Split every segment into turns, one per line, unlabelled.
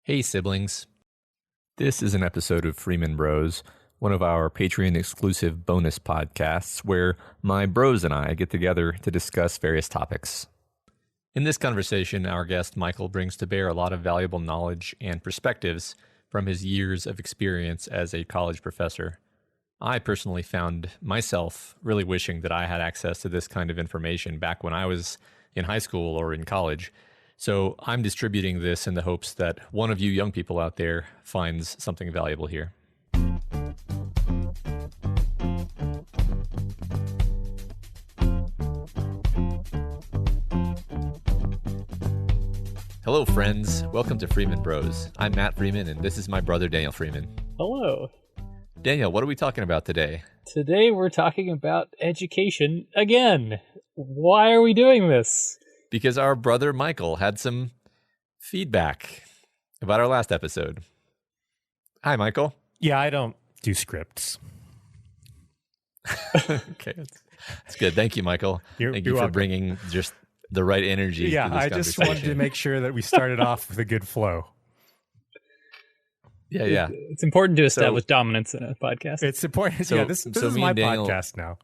Hey siblings. This is an episode of Freeman Bros, one of our Patron-exclusive bonus podcasts where my bros and I get together to discuss various topics. In this conversation, our guest Michael brings to bear a lot of valuable knowledge and perspectives from his years of experience as a college professor. I personally found myself really wishing that I had access to this kind of information back when I was in high school or in college. So I'm distributing this in the hopes that one of you young people out there finds something valuable here. Hello, friends. Welcome to Freeman Bros. I'm Matt Freeman, and this is my brother, Daniel Freeman.
Hello.
Daniel, what are we talking about today?
Today we're talking about education again. Why are we doing this?
Because our brother Michael had some feedback about our last episode. Hi, Michael.
Yeah, I don't do scripts.
Okay, that's good. Thank you, Michael. Thank you for bringing just the right energy.
Yeah,
to this
I just wanted to make sure that we started off with a good flow.
Yeah.
It's important to establish dominance in a podcast.
It's important.
So-
Yeah, this
so
is
me
my
and Daniel-
podcast now.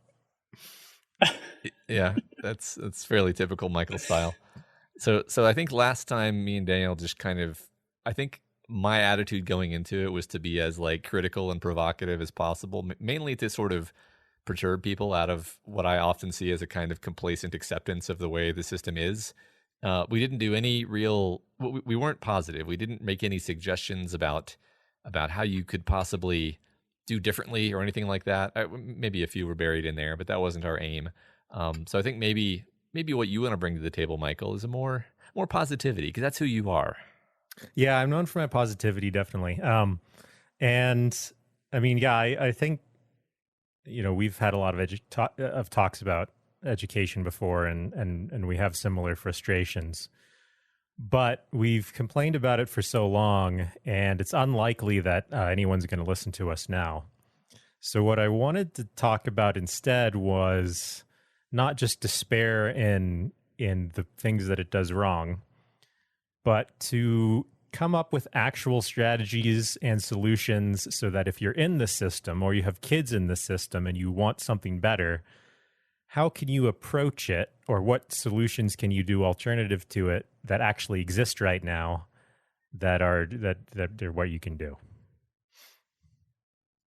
Yeah, that's fairly typical Michael style. So I think last time me and Daniel just I think my attitude going into it was to be as critical and provocative as possible, mainly to sort of perturb people out of what I often see as a kind of complacent acceptance of the way the system is. We didn't do any real. We weren't positive. We didn't make any suggestions about how you could possibly do differently or anything like that. Maybe a few were buried in there, but that wasn't our aim. So I think maybe what you want to bring to the table, Michael, is a more positivity, because that's who you are.
Yeah, I'm known for my positivity, definitely. And I mean, yeah, I think we've had a lot of talks about education before, and we have similar frustrations. But we've complained about it for so long, and it's unlikely that anyone's going to listen to us now. So what I wanted to talk about instead was not just despair in the things that it does wrong, but to come up with actual strategies and solutions so that if you're in the system or you have kids in the system and you want something better, how can you approach it, or what solutions can you do alternative to it that actually exist right now that are what you can do?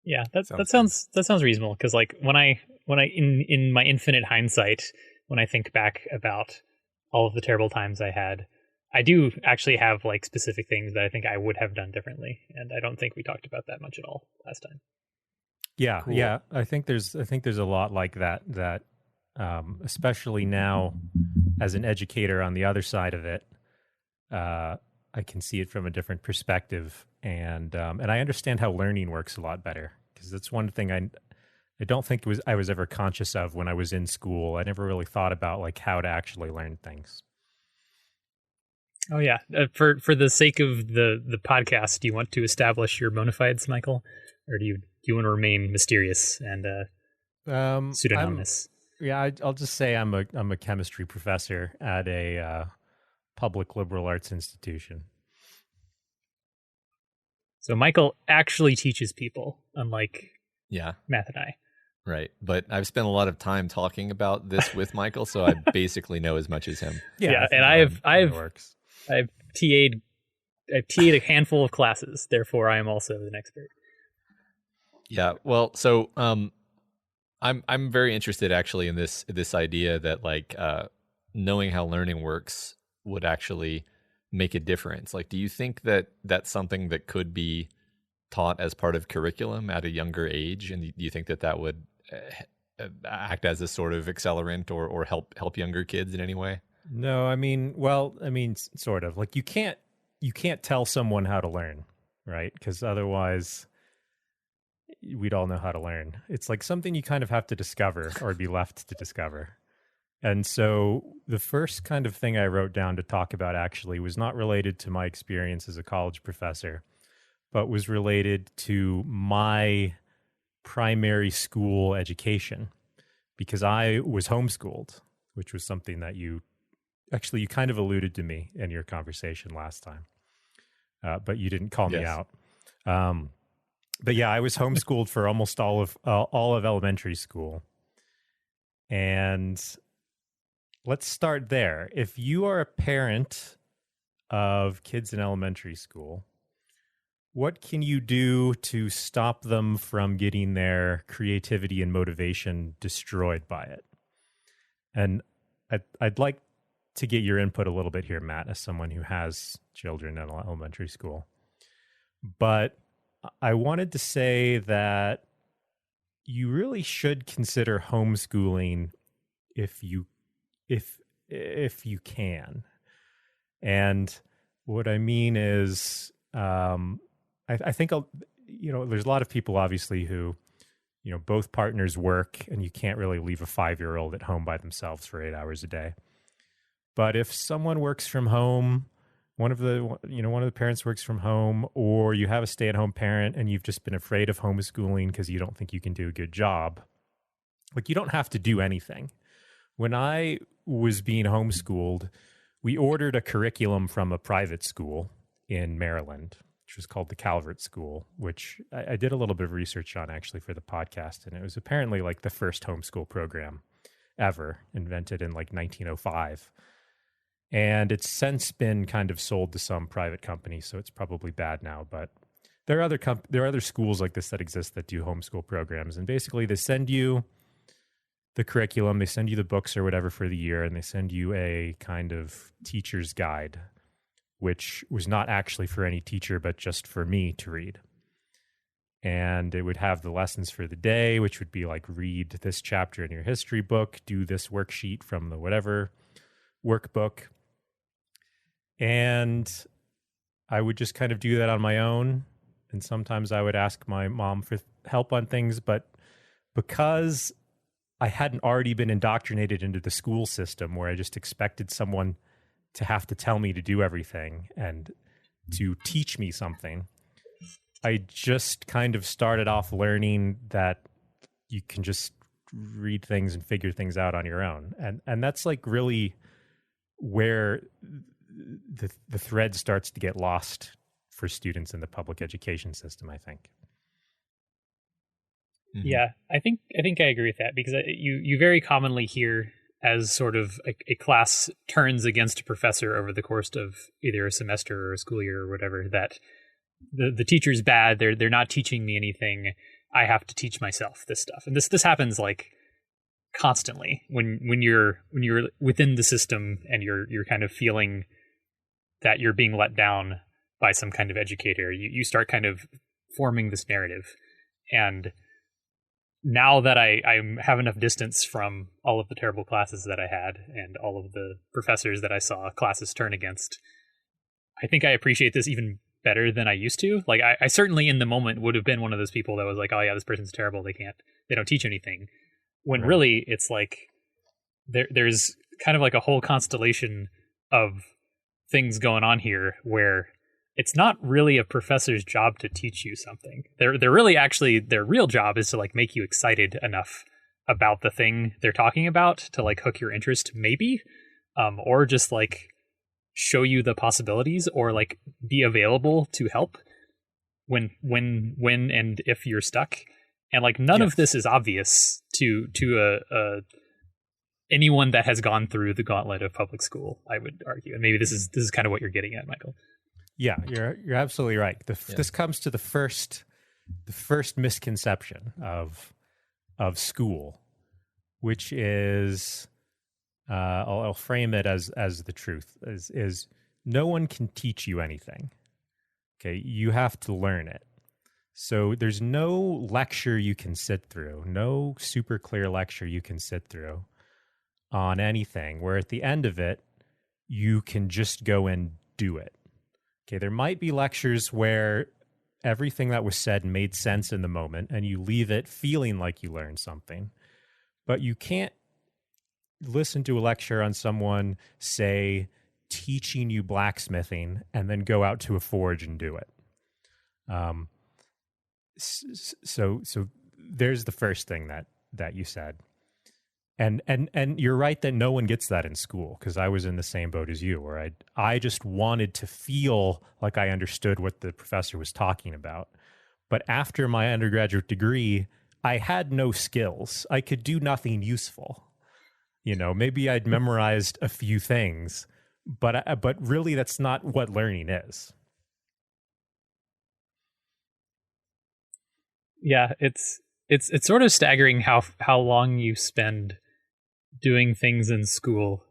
Yeah, that sounds reasonable, because when I in my infinite hindsight, when I think back about all of the terrible times I had, I do actually have specific things that I think I would have done differently, and I don't think we talked about that much at all last time.
Yeah,
Cool.
yeah. I think there's a lot like that especially now as an educator on the other side of it, I can see it from a different perspective, and I understand how learning works a lot better, because that's one thing I don't think I was ever conscious of when I was in school. I never really thought about how to actually learn things.
Oh yeah, for the sake of the podcast, do you want to establish your bona fides, Michael, or do you want to remain mysterious and pseudonymous?
I'll just say I'm a chemistry professor at a public liberal arts institution.
So Michael actually teaches people, unlike
Yeah,
Matt and I.
right. But I've spent a lot of time talking about this with Michael, so I basically know as much as him.
Yeah,
I
and
think
I've
it works.
I've TA'd a handful of classes, therefore I am also an expert.
Yeah. Well, so I'm very interested actually in this idea that knowing how learning works would actually make a difference. Do you think that that's something that could be taught as part of curriculum at a younger age, and do you think that would act as a sort of accelerant or help younger kids in any way?
No, I mean, sort of. You can't tell someone how to learn, right? Because otherwise we'd all know how to learn. It's something you kind of have to discover or be left to discover. And so the first kind of thing I wrote down to talk about actually was not related to my experience as a college professor, but was related to my primary school education, because I was homeschooled, which was something that you kind of alluded to me in your conversation last time. but you didn't call me
Yes.
out. But yeah, I was homeschooled for almost all of elementary school. And let's start there. If you are a parent of kids in elementary school, what can you do to stop them from getting their creativity and motivation destroyed by it? And I'd like to get your input a little bit here, Matt, as someone who has children in elementary school. But I wanted to say that you really should consider homeschooling if you can. And what I mean is, I think there's a lot of people obviously who, both partners work, and you can't really leave a 5-year-old at home by themselves for 8 hours a day. But if someone works from home, one of the parents works from home, or you have a stay-at-home parent and you've just been afraid of homeschooling because you don't think you can do a good job, like, you don't have to do anything. When I was being homeschooled, we ordered a curriculum from a private school in Maryland, which was called the Calvert School, which I did a little bit of research on actually for the podcast. And it was apparently like the first homeschool program ever, invented in like 1905. And it's since been kind of sold to some private company, so it's probably bad now. But there are other schools like this that exist that do homeschool programs. And basically they send you the curriculum, they send you the books or whatever for the year, and they send you a kind of teacher's guide, which was not actually for any teacher, but just for me to read. And it would have the lessons for the day, which would be like, read this chapter in your history book, do this worksheet from the whatever workbook. And I would just kind of do that on my own. And sometimes I would ask my mom for help on things, but because I hadn't already been indoctrinated into the school system where I just expected someone to have to tell me to do everything and to teach me something, I just kind of started off learning that you can just read things and figure things out on your own. And that's like really where the thread starts to get lost for students in the public education system, I think.
Mm-hmm.
Yeah, I think I agree with that, because you very commonly hear, as sort of a class turns against a professor over the course of either a semester or a school year or whatever, that the teacher's bad, they're not teaching me anything, I have to teach myself this stuff. And this happens like constantly when you're within the system and you're kind of feeling that you're being let down by some kind of educator. You start kind of forming this narrative. And now that I have enough distance from all of the terrible classes that I had and all of the professors that I saw classes turn against, I think I appreciate this even better than I used to. Like, I certainly in the moment would have been one of those people that was like, oh yeah, this person's terrible, they don't teach anything. When really it's like there's kind of like a whole constellation of things going on here where it's not really a professor's job to teach you something. They're really actually, their real job is to like make you excited enough about the thing they're talking about to like hook your interest, maybe, or just like show you the possibilities, or like be available to help when and if you're stuck. And like none of this is obvious to anyone that has gone through the gauntlet of public school, I would argue. And maybe this is kind of what you're getting at, Michael.
Yeah, you're absolutely right. This comes to the first misconception of school, which is, I'll frame it as the truth, is no one can teach you anything. Okay, you have to learn it. So there's no lecture you can sit through, no super clear lecture you can sit through on anything, where at the end of it, you can just go and do it. Okay, there might be lectures where everything that was said made sense in the moment and you leave it feeling like you learned something, but you can't listen to a lecture on someone, say, teaching you blacksmithing and then go out to a forge and do it. So there's the first thing that you said. And you're right that no one gets that in school, because I was in the same boat as you, where I just wanted to feel like I understood what the professor was talking about. But after my undergraduate degree, I had no skills. I could do nothing useful. Maybe I'd memorized a few things, but really that's not what learning is.
Yeah, it's sort of staggering how long you spend doing things in school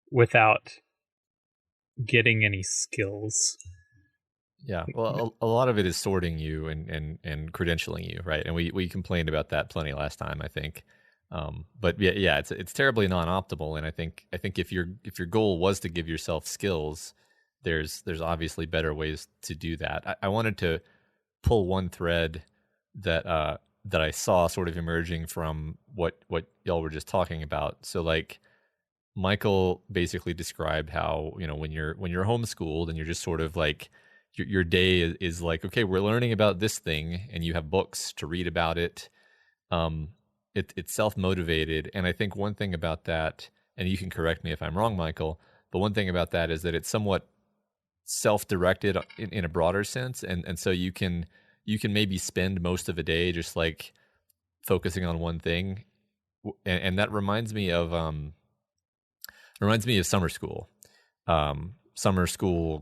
without getting any skills.
Yeah, well, a lot of it is sorting you and credentialing you, right? And we complained about that plenty last time, I think. But yeah, it's terribly non-optimal. And I think if your goal was to give yourself skills, there's obviously better ways to do that. I wanted to pull one thread that I saw sort of emerging from what y'all were just talking about. So like Michael basically described how, when you're homeschooled and you're just sort of like your day is like, okay, we're learning about this thing and you have books to read about it. It's self-motivated. And I think one thing about that, and you can correct me if I'm wrong, Michael, but one thing about that is that it's somewhat self-directed in a broader sense. And so you can maybe spend most of a day just like focusing on one thing. And that reminds me of summer school,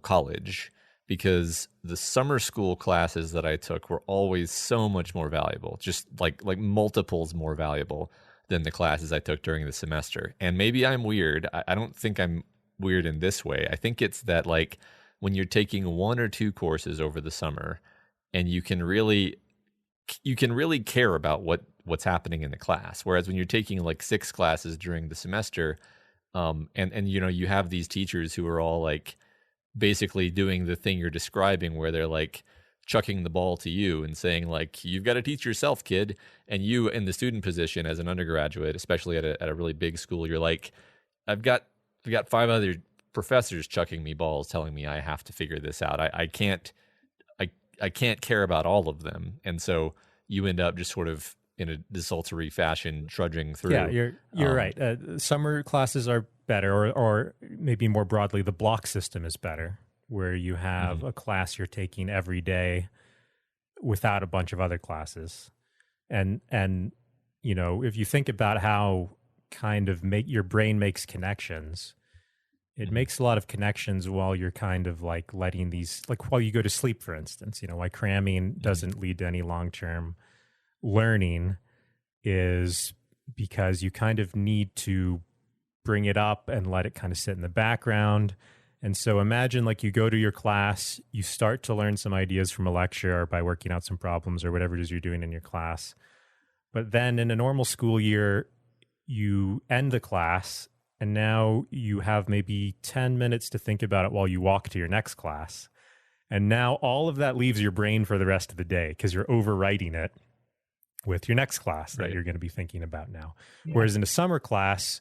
college, because the summer school classes that I took were always so much more valuable, just like multiples more valuable than the classes I took during the semester. And maybe I'm weird. I don't think I'm weird in this way. I think it's that like when you're taking one or two courses over the summer and you can really care about what's happening in the class. Whereas when you're taking like 6 classes during the semester, and you have these teachers who are all like basically doing the thing you're describing, where they're like chucking the ball to you and saying like, you've got to teach yourself, kid. And you in the student position as an undergraduate, especially at a really big school, you're like, I've got 5 other professors chucking me balls telling me I have to figure this out. I can't care about all of them. And so you end up just sort of in a desultory fashion trudging through.
Yeah, you're right. Summer classes are better, or maybe more broadly, the block system is better, where you have a class you're taking every day without a bunch of other classes. And if you think about how kind of your brain makes connections, it makes a lot of connections while you're kind of like letting these, like while you go to sleep, for instance. Why cramming doesn't lead to any long-term learning is because you kind of need to bring it up and let it kind of sit in the background. And so imagine like you go to your class, you start to learn some ideas from a lecture or by working out some problems or whatever it is you're doing in your class. But then in a normal school year, you end the class and now you have maybe 10 minutes to think about it while you walk to your next class. And now all of that leaves your brain for the rest of the day because you're overwriting it with your next class that you're going to be thinking about now. Yeah. Whereas in a summer class,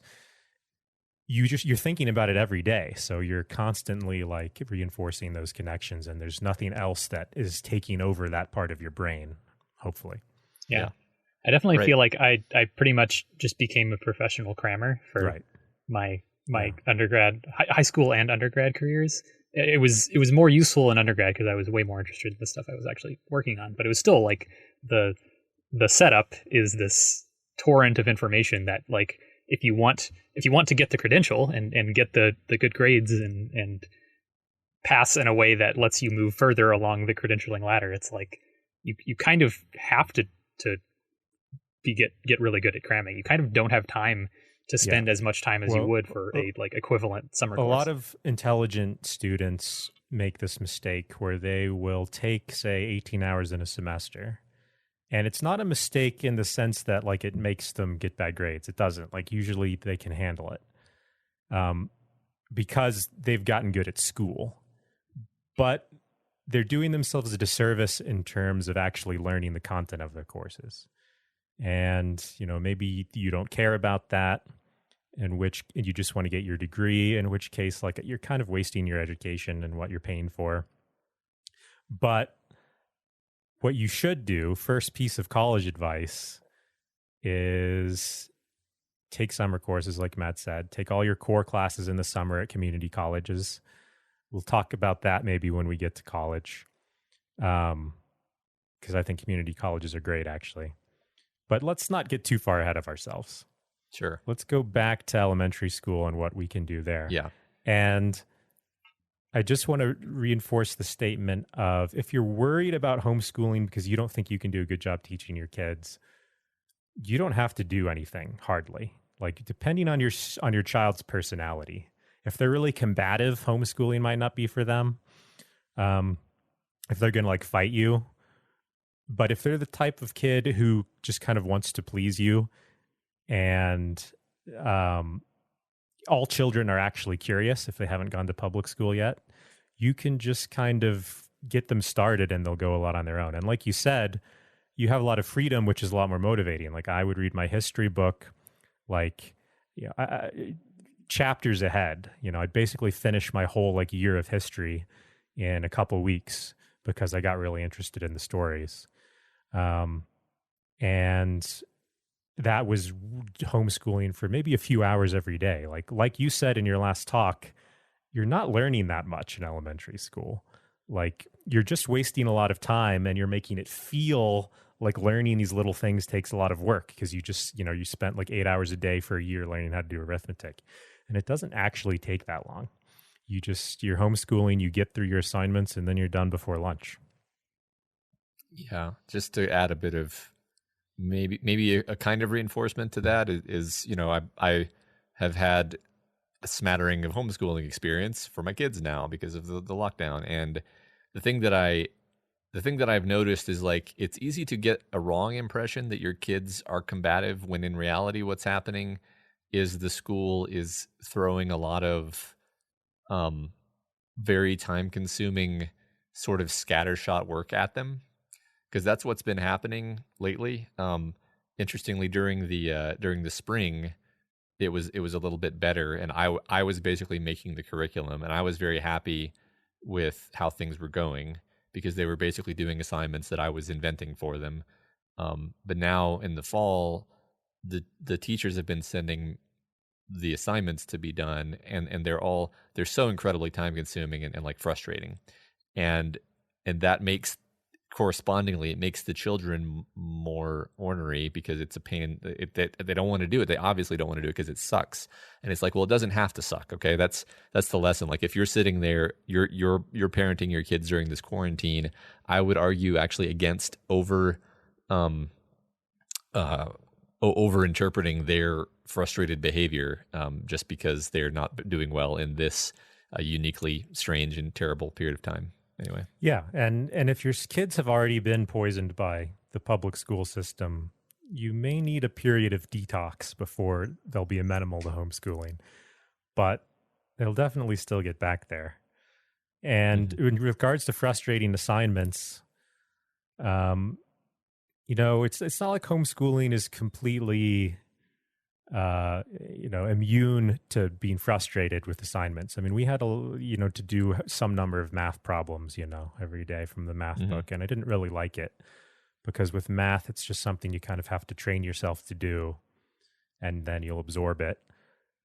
you're thinking about it every day. So you're constantly like reinforcing those connections, and there's nothing else that is taking over that part of your brain, hopefully.
Yeah. I definitely feel like I pretty much just became a professional crammer for my undergrad, high school and undergrad careers. It was more useful in undergrad because I was way more interested in the stuff I was actually working on, but it was still like the setup is this torrent of information that like if you want to get the credential and get the good grades and pass in a way that lets you move further along the credentialing ladder, it's like you kind of have to get really good at cramming. You kind of don't have time to spend as much time as you would for a like equivalent summer course.
A lot of intelligent students make this mistake where they will take, say, 18 hours in a semester. And it's not a mistake in the sense that like it makes them get bad grades. It doesn't. Like usually they can handle it because they've gotten good at school. But they're doing themselves a disservice in terms of actually learning the content of their courses. And, maybe you don't care about that, and you just want to get your degree, in which case, like, you're kind of wasting your education and what you're paying for. But what you should do, first piece of college advice, is take summer courses, like Matt said. Take all your core classes in the summer at community colleges. We'll talk about that maybe when we get to college, because I think community colleges are great, actually. But let's not get too far ahead of ourselves.
Sure.
Let's go back to elementary school and what we can do there.
Yeah.
And I just want to reinforce the statement of, if you're worried about homeschooling because you don't think you can do a good job teaching your kids, you don't have to do anything hardly. Like, depending on your child's personality. If they're really combative, homeschooling might not be for them. If they're going to like fight you. But if they're the type of kid who just kind of wants to please you, and all children are actually curious if they haven't gone to public school yet, you can just kind of get them started and they'll go a lot on their own. And like you said, you have a lot of freedom, which is a lot more motivating. Like, I would read my history book, like, you know, chapters ahead. You know, I'd basically finish my whole like year of history in a couple weeks because I got really interested in the stories. And that was homeschooling for maybe a few hours every day. Like you said in your last talk, you're not learning that much in elementary school. Like, you're just wasting a lot of time, and you're making it feel like learning these little things takes a lot of work because you just, you know, you spent like 8 hours a day for a year learning how to do arithmetic. And it doesn't actually take that long. You're homeschooling, you get through your assignments, and then you're done before lunch.
Yeah. Just to add a bit of maybe a kind of reinforcement to that is, you know, I have had a smattering of homeschooling experience for my kids now because of the lockdown. And the thing that I've noticed is, like, it's easy to get a wrong impression that your kids are combative when in reality what's happening is the school is throwing a lot of very time consuming sort of scattershot work at them, because that's what's been happening lately. Interestingly, during the spring, it was a little bit better, and I was basically making the curriculum, and I was very happy with how things were going because they were basically doing assignments that I was inventing for them. But now in the fall, the teachers have been sending the assignments to be done, and they're so incredibly time consuming and like frustrating, and that makes, correspondingly, it makes the children more ornery because it's a pain. They don't want to do it. They obviously don't want to do it because it sucks. And it's like, well, it doesn't have to suck. Okay, that's the lesson. Like, if you're sitting there, you're parenting your kids during this quarantine, I would argue actually against over interpreting their frustrated behavior just because they're not doing well in this uniquely strange and terrible period of time. Anyway.
Yeah, and if your kids have already been poisoned by the public school system, you may need a period of detox before they'll be amenable to homeschooling. But they'll definitely still get back there. And in regards to frustrating assignments, you know, it's not like homeschooling is completely immune to being frustrated with assignments. I mean, we had to do some number of math problems, every day from the math book. And I didn't really like it because with math, it's just something you kind of have to train yourself to do and then you'll absorb it.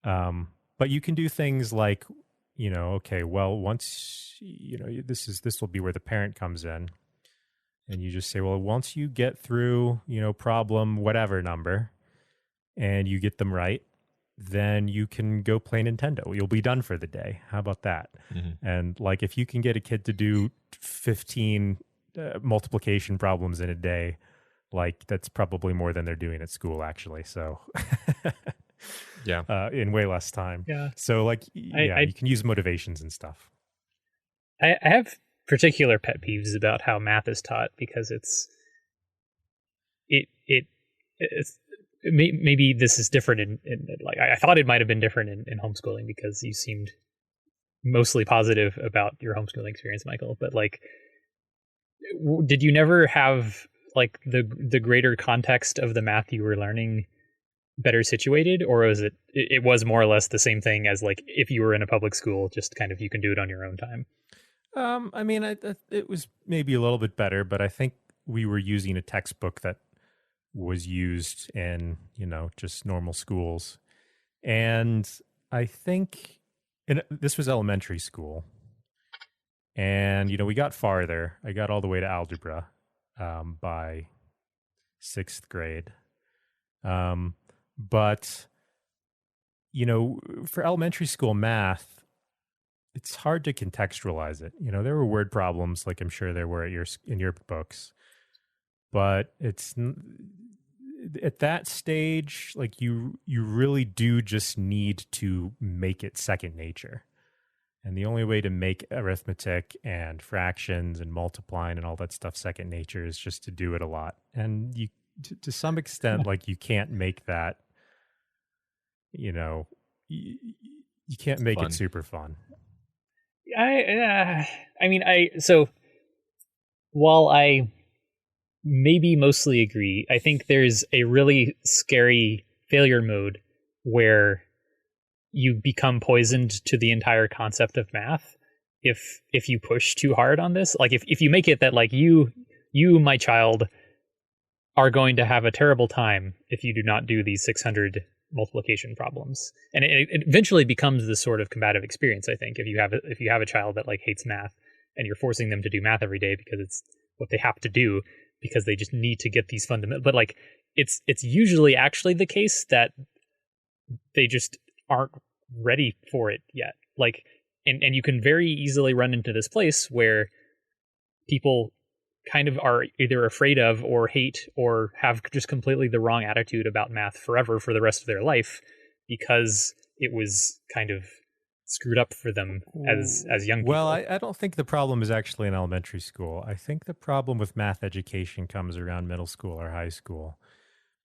But you can do things like, okay, well, once, this will be where the parent comes in and you just say, well, once you get through, problem, whatever number, and you get them right, then you can go play Nintendo. You'll be done for the day. How about that? And like, if you can get a kid to do 15 multiplication problems in a day, like that's probably more than they're doing at school, actually. So
yeah,
in way less time.
Yeah.
So like, you can use motivations and stuff.
I have particular pet peeves about how math is taught because it's maybe this is different in like I thought it might have been different in homeschooling because you seemed mostly positive about your homeschooling experience, Michael. But like, did you never have like the greater context of the math you were learning better situated, or was it was more or less the same thing as like if you were in a public school, just kind of you can do it on your own time?
I mean, it was maybe a little bit better, but I think we were using a textbook that was used in, just normal schools. And I think this was elementary school. And, we got farther. I got all the way to algebra by 6th grade. But, for elementary school math, it's hard to contextualize it. There were word problems, like I'm sure there were in your books. But it's at that stage, like you really do just need to make it second nature. And the only way to make arithmetic and fractions and multiplying and all that stuff second nature is just to do it a lot. And you, to some extent, like you can't make that, you can't make it super fun.
So while I maybe mostly agree, I think there's a really scary failure mode where you become poisoned to the entire concept of math if you push too hard on this. Like if you make it that like you my child are going to have a terrible time if you do not do these 600 multiplication problems, and it eventually becomes this sort of combative experience. I think if you have a child that like hates math and you're forcing them to do math every day because it's what they have to do because they just need to get these fundamental, but like it's usually actually the case that they just aren't ready for it yet. Like, and you can very easily run into this place where people kind of are either afraid of or hate or have just completely the wrong attitude about math forever for the rest of their life because it was kind of screwed up for them as young people.
Well, I don't think the problem is actually in elementary school. I think the problem with math education comes around middle school or high school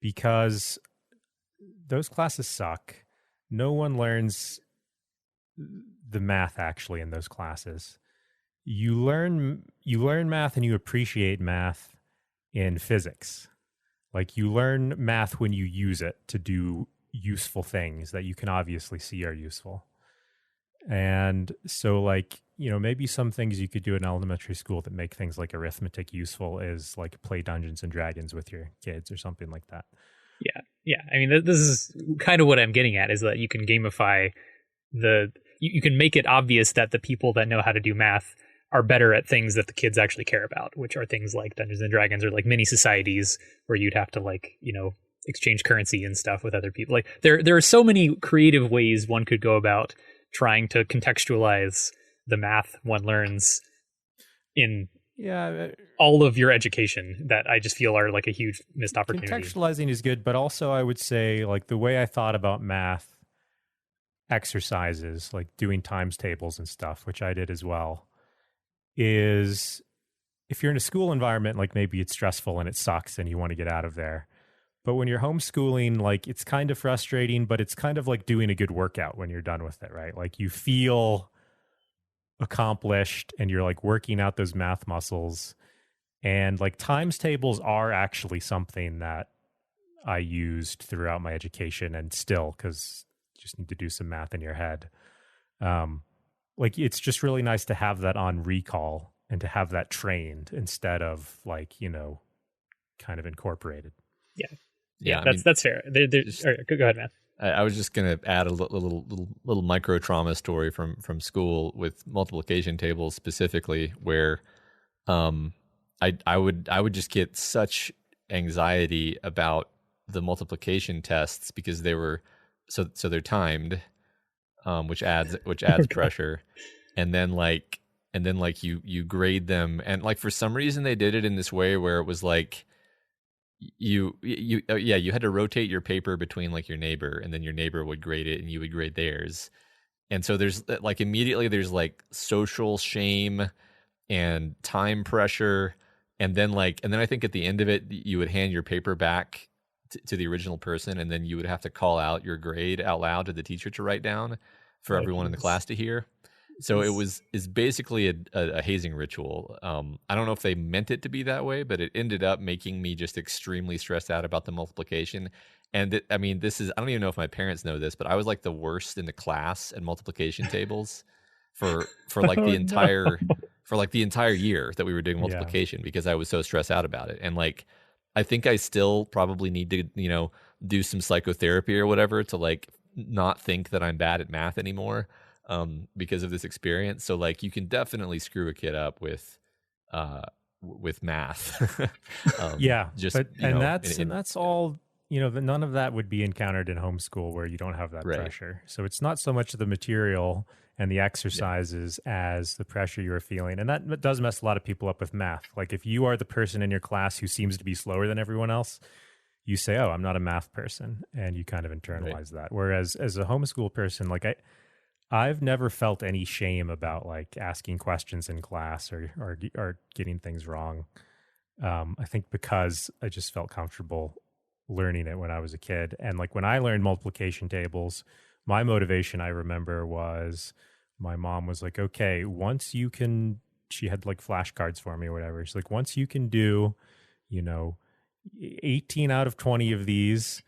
because those classes suck. No one learns the math actually in those classes. You learn math and you appreciate math in physics. Like you learn math when you use it to do useful things that you can obviously see are useful. And so like, maybe some things you could do in elementary school that make things like arithmetic useful is like play Dungeons and Dragons with your kids or something like that.
Yeah. I mean, this is kind of what I'm getting at, is that you can gamify you can make it obvious that the people that know how to do math are better at things that the kids actually care about, which are things like Dungeons and Dragons or like mini societies where you'd have to like, exchange currency and stuff with other people. Like there are so many creative ways one could go about trying to contextualize the math one learns in all of your education that I just feel are like a huge missed opportunity.
Contextualizing is good, but also I would say like the way I thought about math exercises, like doing times tables and stuff, which I did as well, is if you're in a school environment, like maybe it's stressful and it sucks and you want to get out of there. But when you're homeschooling, like it's kind of frustrating, but it's kind of like doing a good workout when you're done with it, right? Like you feel accomplished and you're like working out those math muscles. And like times tables are actually something that I used throughout my education and still, because you just need to do some math in your head. Like it's just really nice to have that on recall and to have that trained instead of like, kind of incorporated.
Yeah, that's fair. All right, go ahead, man.
I was just going to add a little micro trauma story from school with multiplication tables specifically, where I would just get such anxiety about the multiplication tests because they were so they're timed, which adds pressure, and then you grade them, and like for some reason they did it in this way where it was like you had to rotate your paper between like your neighbor, and then your neighbor would grade it and you would grade theirs. And so there's like immediately there's like social shame and time pressure, and then I think at the end of it you would hand your paper back to the original person, and then you would have to call out your grade out loud to the teacher to write down for everyone in the class to hear. So it's basically a hazing ritual. I don't know if they meant it to be that way, but it ended up making me just extremely stressed out about the multiplication. And I don't even know if my parents know this, but I was like the worst in the class at multiplication tables for like the entire year that we were doing multiplication because I was so stressed out about it. And like, I think I still probably need to, do some psychotherapy or whatever to like not think that I'm bad at math anymore because of this experience. So like you can definitely screw a kid up with math.
Yeah,
just
but
you know, in,
that's all. You know, none of that would be encountered in homeschool where you don't have that
right.
pressure. So it's not so much the material and the
Yeah.
exercises as the pressure you're feeling. And that does mess a lot of people up with math. Like if you are the person in your class who seems to be slower than everyone else, you say, "Oh, I'm not a math person," and you kind of internalize that. Whereas as a homeschool person, like I've never felt any shame about like asking questions in class or getting things wrong. I think because I just felt comfortable learning it when I was a kid. And like when I learned multiplication tables, my motivation, I remember, was my mom was like, okay, once you can, she had like flashcards for me or whatever. She's like, once you can do, 18 out of 20 of these,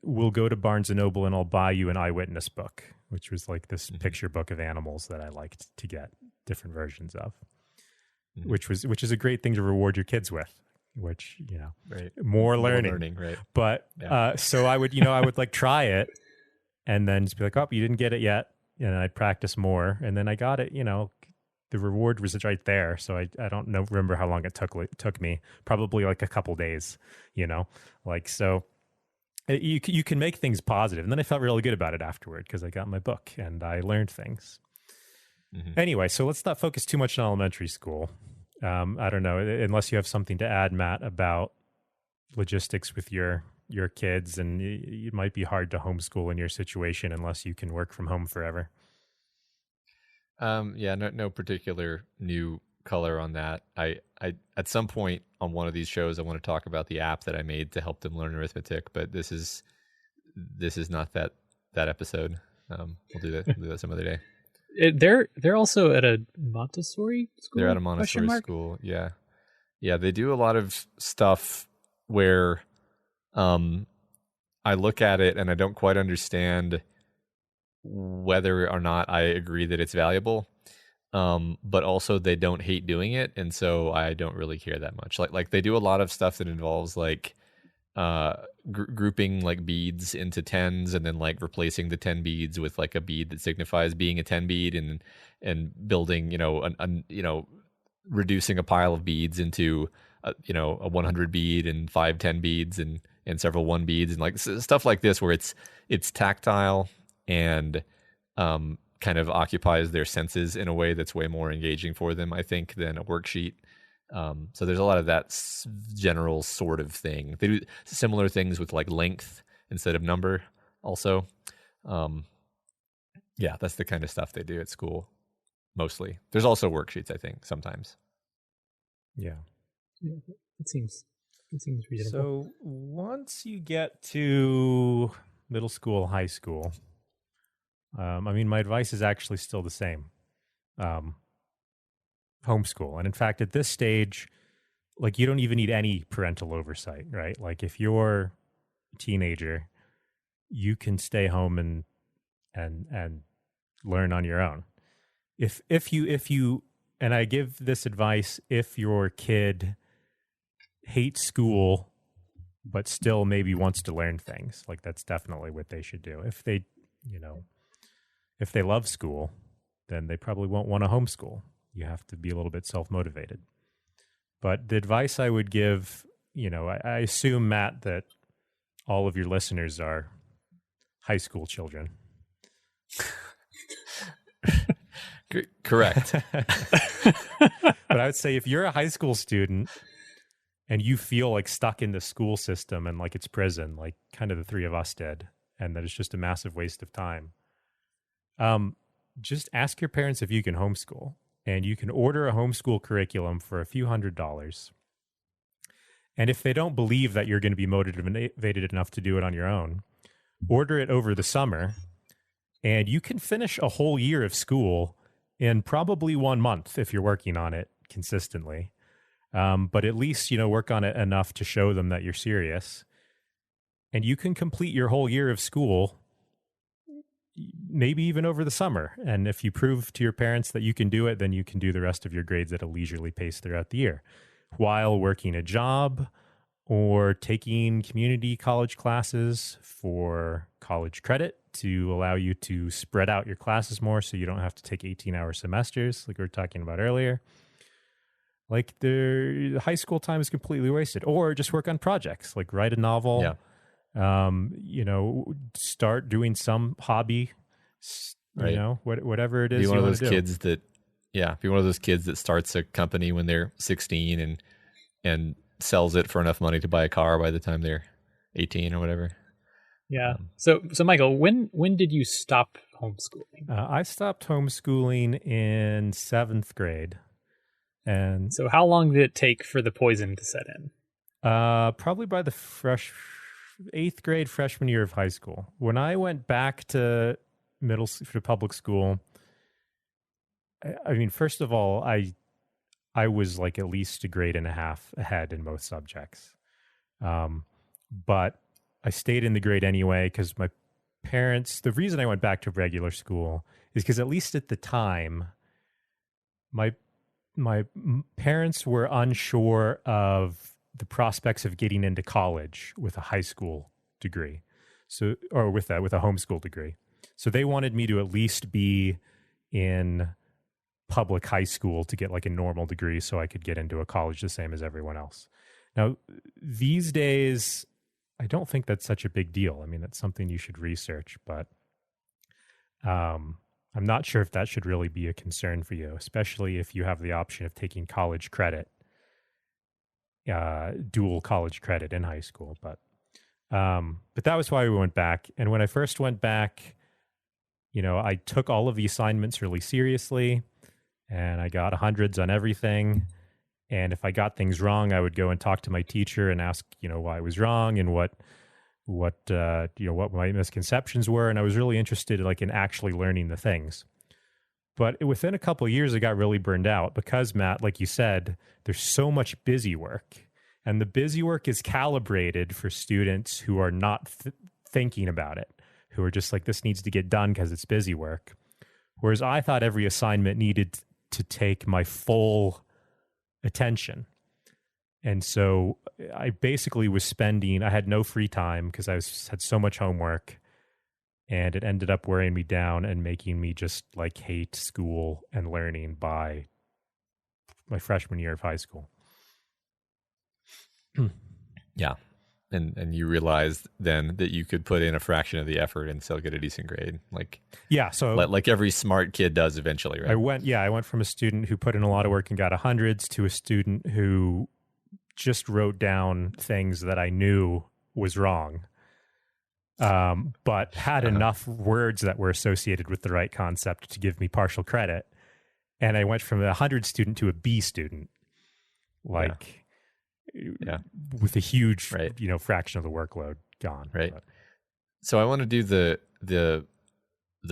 we'll go to Barnes and Noble and I'll buy you an eyewitness book, which was like this picture book of animals that I liked to get different versions of, which is a great thing to reward your kids with. Which
right.
more learning,
right?
But so I would I would like try it, and then just be like, oh, you didn't get it yet, and I'd practice more, and then I got it. The reward was right there. So I don't remember how long it took me. Probably like a couple days. Like so. You can make things positive, and then I felt really good about it afterward because I got my book and I learned things. Anyway, so let's not focus too much on elementary school. I don't know, unless you have something to add, Matt, about logistics with your kids, and it might be hard to homeschool in your situation unless you can work from home forever.
No particular new color on that. I at some point on one of these shows I want to talk about the app that I made to help them learn arithmetic, but this is not that episode. We'll do that some other day.
They're also at a Montessori school.
They're at a Montessori school. Yeah. They do a lot of stuff where, I look at it and I don't quite understand whether or not I agree that it's valuable. But also they don't hate doing it, and so I don't really care that much. Like they do a lot of stuff that involves like grouping like beads into tens, and then like replacing the 10 beads with like a bead that signifies being a 10 bead, and building reducing a pile of beads into a 100 bead and 5 10 beads and several 1 beads, and like stuff like this where it's tactile and kind of occupies their senses in a way that's way more engaging for them, I think, than a worksheet. So there's a lot of that general sort of thing. They do similar things with like length instead of number also. That's the kind of stuff they do at school mostly. There's also worksheets, I think, sometimes.
Yeah, it seems reasonable.
So once you get to middle school, high school, my advice is actually still the same. Homeschool. And in fact, at this stage, like you don't even need any parental oversight, right? Like if you're a teenager, you can stay home and learn on your own. If you and I give this advice if your kid hates school but still maybe wants to learn things, like that's definitely what they should do. If they love school, then they probably won't want to homeschool. You have to be a little bit self-motivated. But the advice I would give, I assume, Matt, that all of your listeners are high school children.
Correct.
But I would say if you're a high school student and you feel like stuck in the school system and like it's prison, like kind of the three of us did, and that it's just a massive waste of time, just ask your parents if you can homeschool. And you can order a homeschool curriculum for a few $100s. And if they don't believe that you're going to be motivated enough to do it on your own, order it over the summer, and you can finish a whole year of school in probably 1 month if you're working on it consistently. But at least, work on it enough to show them that you're serious. And you can complete your whole year of school maybe even over the summer. And if you prove to your parents that you can do it, then you can do the rest of your grades at a leisurely pace throughout the year while working a job or taking community college classes for college credit to allow you to spread out your classes more so you don't have to take 18-hour semesters like we were talking about earlier. Like the high school time is completely wasted. Or just work on projects, like write a novel, start doing some hobby, whatever it is
be one
you
of
want
those
to do.
kids that, be one of those kids that starts a company when they're 16 and sells it for enough money to buy a car by the time they're 18 or whatever.
Yeah. So Michael, when did you stop homeschooling?
I stopped homeschooling in 7th grade. And
so how long did it take for the poison to set in?
Probably by the 8th grade, freshman year of high school. When I went back to public school, I mean, first of all, I was like at least a grade and a half ahead in most subjects. But I stayed in the grade anyway because my parents, the reason I went back to regular school is because at least at the time, my parents were unsure of the prospects of getting into college with a high school degree. Or with a homeschool degree. So they wanted me to at least be in public high school to get like a normal degree so I could get into a college the same as everyone else. Now, these days, I don't think that's such a big deal. I mean, that's something you should research, but I'm not sure if that should really be a concern for you, especially if you have the option of taking college credit, dual college credit in high school. But that was why we went back. And when I first went back, I took all of the assignments really seriously, and I got hundreds on everything. And if I got things wrong, I would go and talk to my teacher and ask, why I was wrong and what my misconceptions were. And I was really interested in actually learning the things. But within a couple of years, I got really burned out because, Matt, like you said, there's so much busy work. And the busy work is calibrated for students who are not thinking about it, who are just like, this needs to get done because it's busy work. Whereas I thought every assignment needed to take my full attention. And so I basically I had no free time because I had so much homework, and it ended up wearing me down and making me just hate school and learning by my freshman year of high school.
Yeah. And you realized then that you could put in a fraction of the effort and still get a decent grade.
So
like every smart kid does eventually, right?
I went from a student who put in a lot of work and got hundreds to a student who just wrote down things that I knew was wrong, but had enough words that were associated with the right concept to give me partial credit. And I went from a 100 student to a B student, with a huge, fraction of the workload gone.
Right.
But.
So I want to do the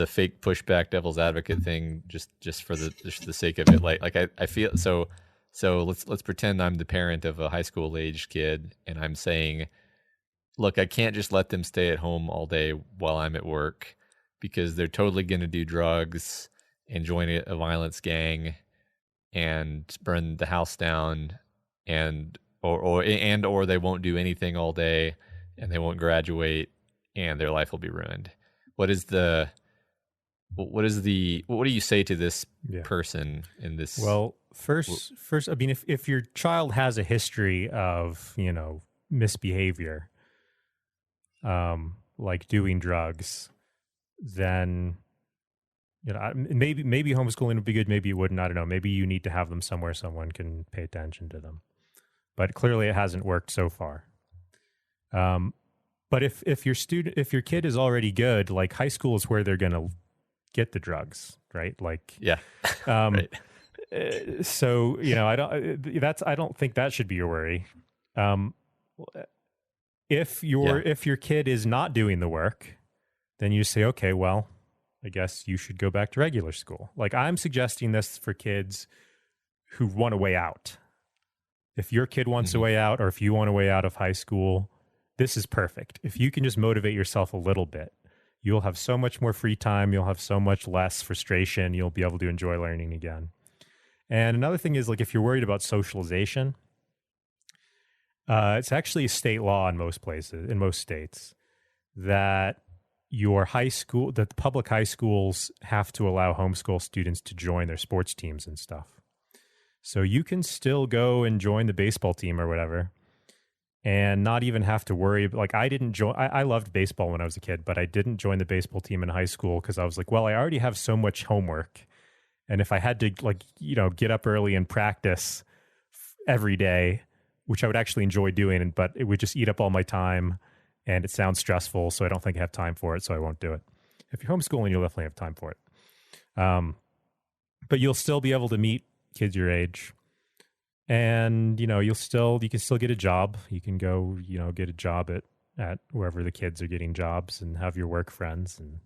fake pushback devil's advocate thing just for the sake of it. I feel so let's pretend I'm the parent of a high school aged kid, and I'm saying, look, I can't just let them stay at home all day while I'm at work because they're totally going to do drugs and join a violence gang and burn the house down or they won't do anything all day and they won't graduate and their life will be ruined. What do you say to this person in this?
Well, first, I mean, if your child has a history of, misbehavior, like doing drugs, then, maybe homeschooling would be good. Maybe it wouldn't. I don't know. Maybe you need to have them somewhere someone can pay attention to them. But clearly it hasn't worked so far. But if your kid is already good, high school is where they're going to get the drugs, right? Right. So, I don't think that should be your worry. If your kid is not doing the work, then you say, okay, well, I guess you should go back to regular school. I'm suggesting this for kids who want a way out. If your kid wants a way out, or if you want a way out of high school, this is perfect. If you can just motivate yourself a little bit, you'll have so much more free time. You'll have so much less frustration. You'll be able to enjoy learning again. And another thing is, if you're worried about socialization, it's actually a state law in most places, in most states, that your high school, the public high schools have to allow homeschool students to join their sports teams and stuff. So you can still go and join the baseball team or whatever and not even have to worry. Like I didn't join, I loved baseball when I was a kid, but I didn't join the baseball team in high school because I was like, well, I already have so much homework. And if I had to get up early and practice every day, which I would actually enjoy doing, but it would just eat up all my time. And it sounds stressful, so I don't think I have time for it, so I won't do it. If you're homeschooling, you'll definitely have time for it. But you'll still be able to meet kids your age. And, you can still get a job. You can go, get a job at wherever the kids are getting jobs and have your work friends. And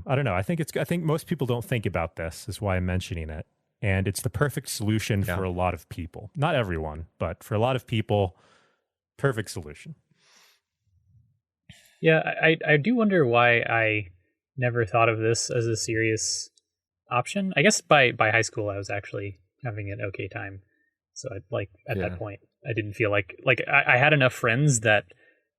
I don't know. I think most people don't think about this, is why I'm mentioning it. And it's the perfect solution for a lot of people. Not everyone, but for a lot of people, perfect solution.
Yeah, I do wonder why I never thought of this as a serious option. I guess by high school I was actually having an okay time. So at that point I didn't feel like I had enough friends that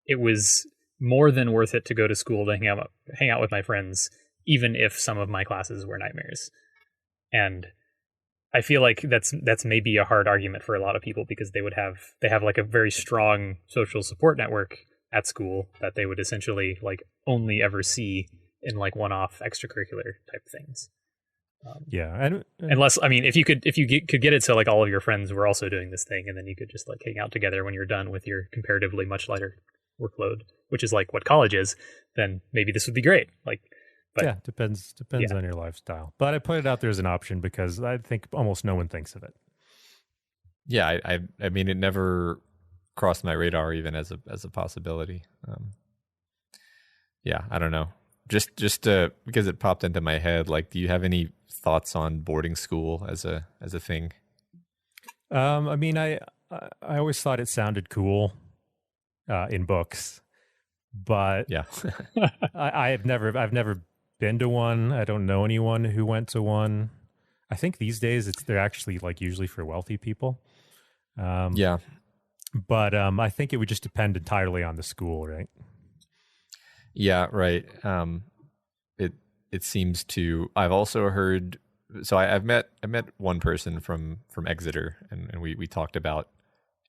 it was more than worth it to go to school to hang out with my friends, even if some of my classes were nightmares. And I feel like that's maybe a hard argument for a lot of people because they have like a very strong social support network at school that they would essentially only ever see in one-off extracurricular type things. Unless, if you could get it so all of your friends were also doing this thing, and then you could just hang out together when you're done with your comparatively much lighter workload, which is what college is, then maybe this would be great. But
depends on your lifestyle. But I put it out there as an option because I think almost no one thinks of it.
Yeah, I mean, it never crossed my radar even as a possibility. I don't know. Just because it popped into my head, do you have any thoughts on boarding school as a thing?
I always thought it sounded cool in books, but
yeah,
I've never been to one. I don't know anyone who went to one. I think these days they're actually usually for wealthy people. But I think it would just depend entirely on the school, right?
Yeah, right. It seems to. I've also heard. So I met one person from Exeter, and we talked about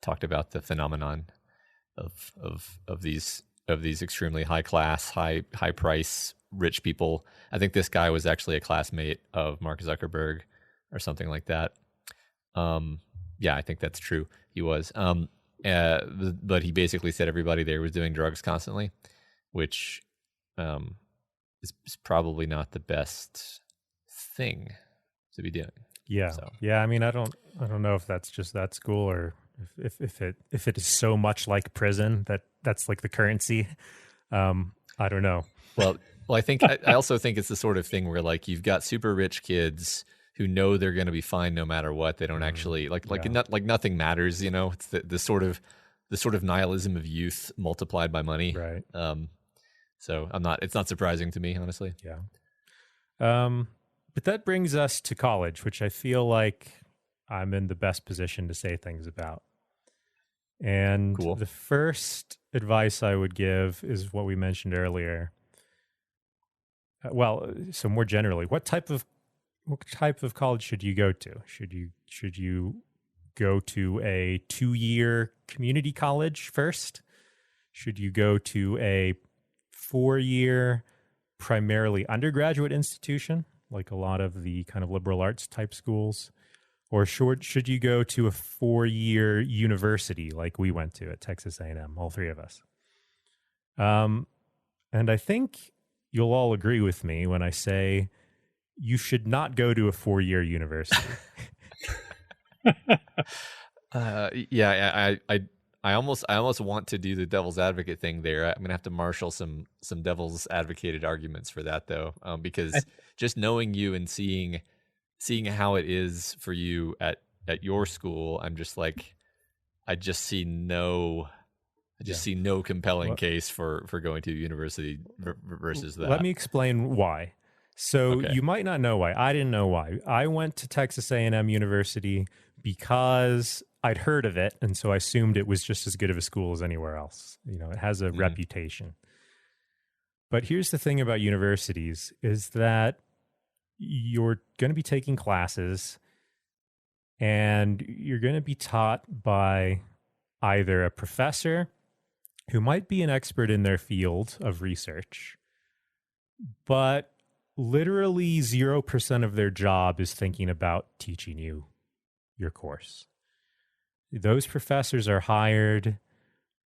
the phenomenon of these extremely high class, high price, rich people. I think this guy was actually a classmate of Mark Zuckerberg or something like that. Yeah, I think that's true. He was. But he basically said everybody there was doing drugs constantly, which is probably not the best thing to be doing.
Yeah. So. Yeah. I don't know if that's just that school or if it is so much like prison that's the currency. I don't know.
Well, I think I also think it's the sort of thing where you've got super rich kids who know they're going to be fine no matter what. They don't actually nothing matters. It's the sort of nihilism of youth multiplied by money.
Right.
So it's not surprising to me, honestly.
Yeah. But that brings us to college, which I feel like I'm in the best position to say things about. And
cool.
The first advice I would give is what we mentioned earlier. So more generally, what type of college should you go to? Should you go to a 2-year community college first? Should you go to a 4-year primarily undergraduate institution, like a lot of the kind of liberal arts type schools? Or should you go to a 4-year university like we went to at Texas A&M, all three of us? And I think you'll all agree with me when I say you should not go to a 4-year university.
I almost want to do the devil's advocate thing there. I'm gonna have to marshal some devil's advocated arguments for that though, because just knowing you and seeing how it is for you at your school, I'm just I just see no compelling case for going to a university versus that.
Let me explain why. So
okay.
You might not know why. I didn't know why. I went to Texas A&M University because I'd heard of it, and so I assumed it was just as good of a school as anywhere else. It has a reputation. But here's the thing about universities is that you're going to be taking classes and you're going to be taught by either a professor who might be an expert in their field of research, but literally 0% of their job is thinking about teaching you your course. Those professors are hired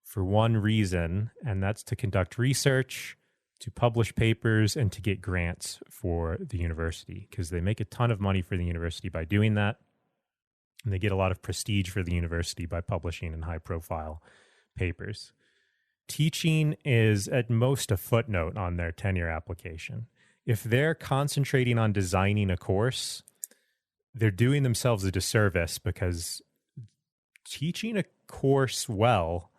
for one reason, and that's to conduct research, to publish papers, and to get grants for the university, because they make a ton of money for the university by doing that. And they get a lot of prestige for the university by publishing in high-profile papers. Teaching is at most a footnote on their tenure application. If they're concentrating on designing a course, they're doing themselves a disservice, because teaching a course well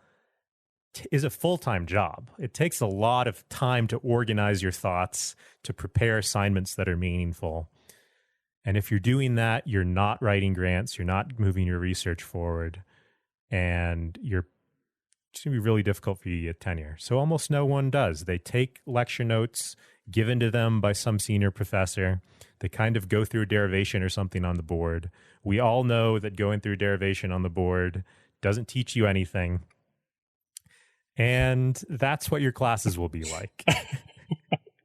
is a full-time job. It takes a lot of time to organize your thoughts, to prepare assignments that are meaningful. And if you're doing that, you're not writing grants, you're not moving your research forward, and it's going to be really difficult for you to get tenure. So almost no one does. They take lecture notes given to them by some senior professor. They kind of go through a derivation or something on the board. We all know that going through derivation on the board doesn't teach you anything. And that's what your classes will be like.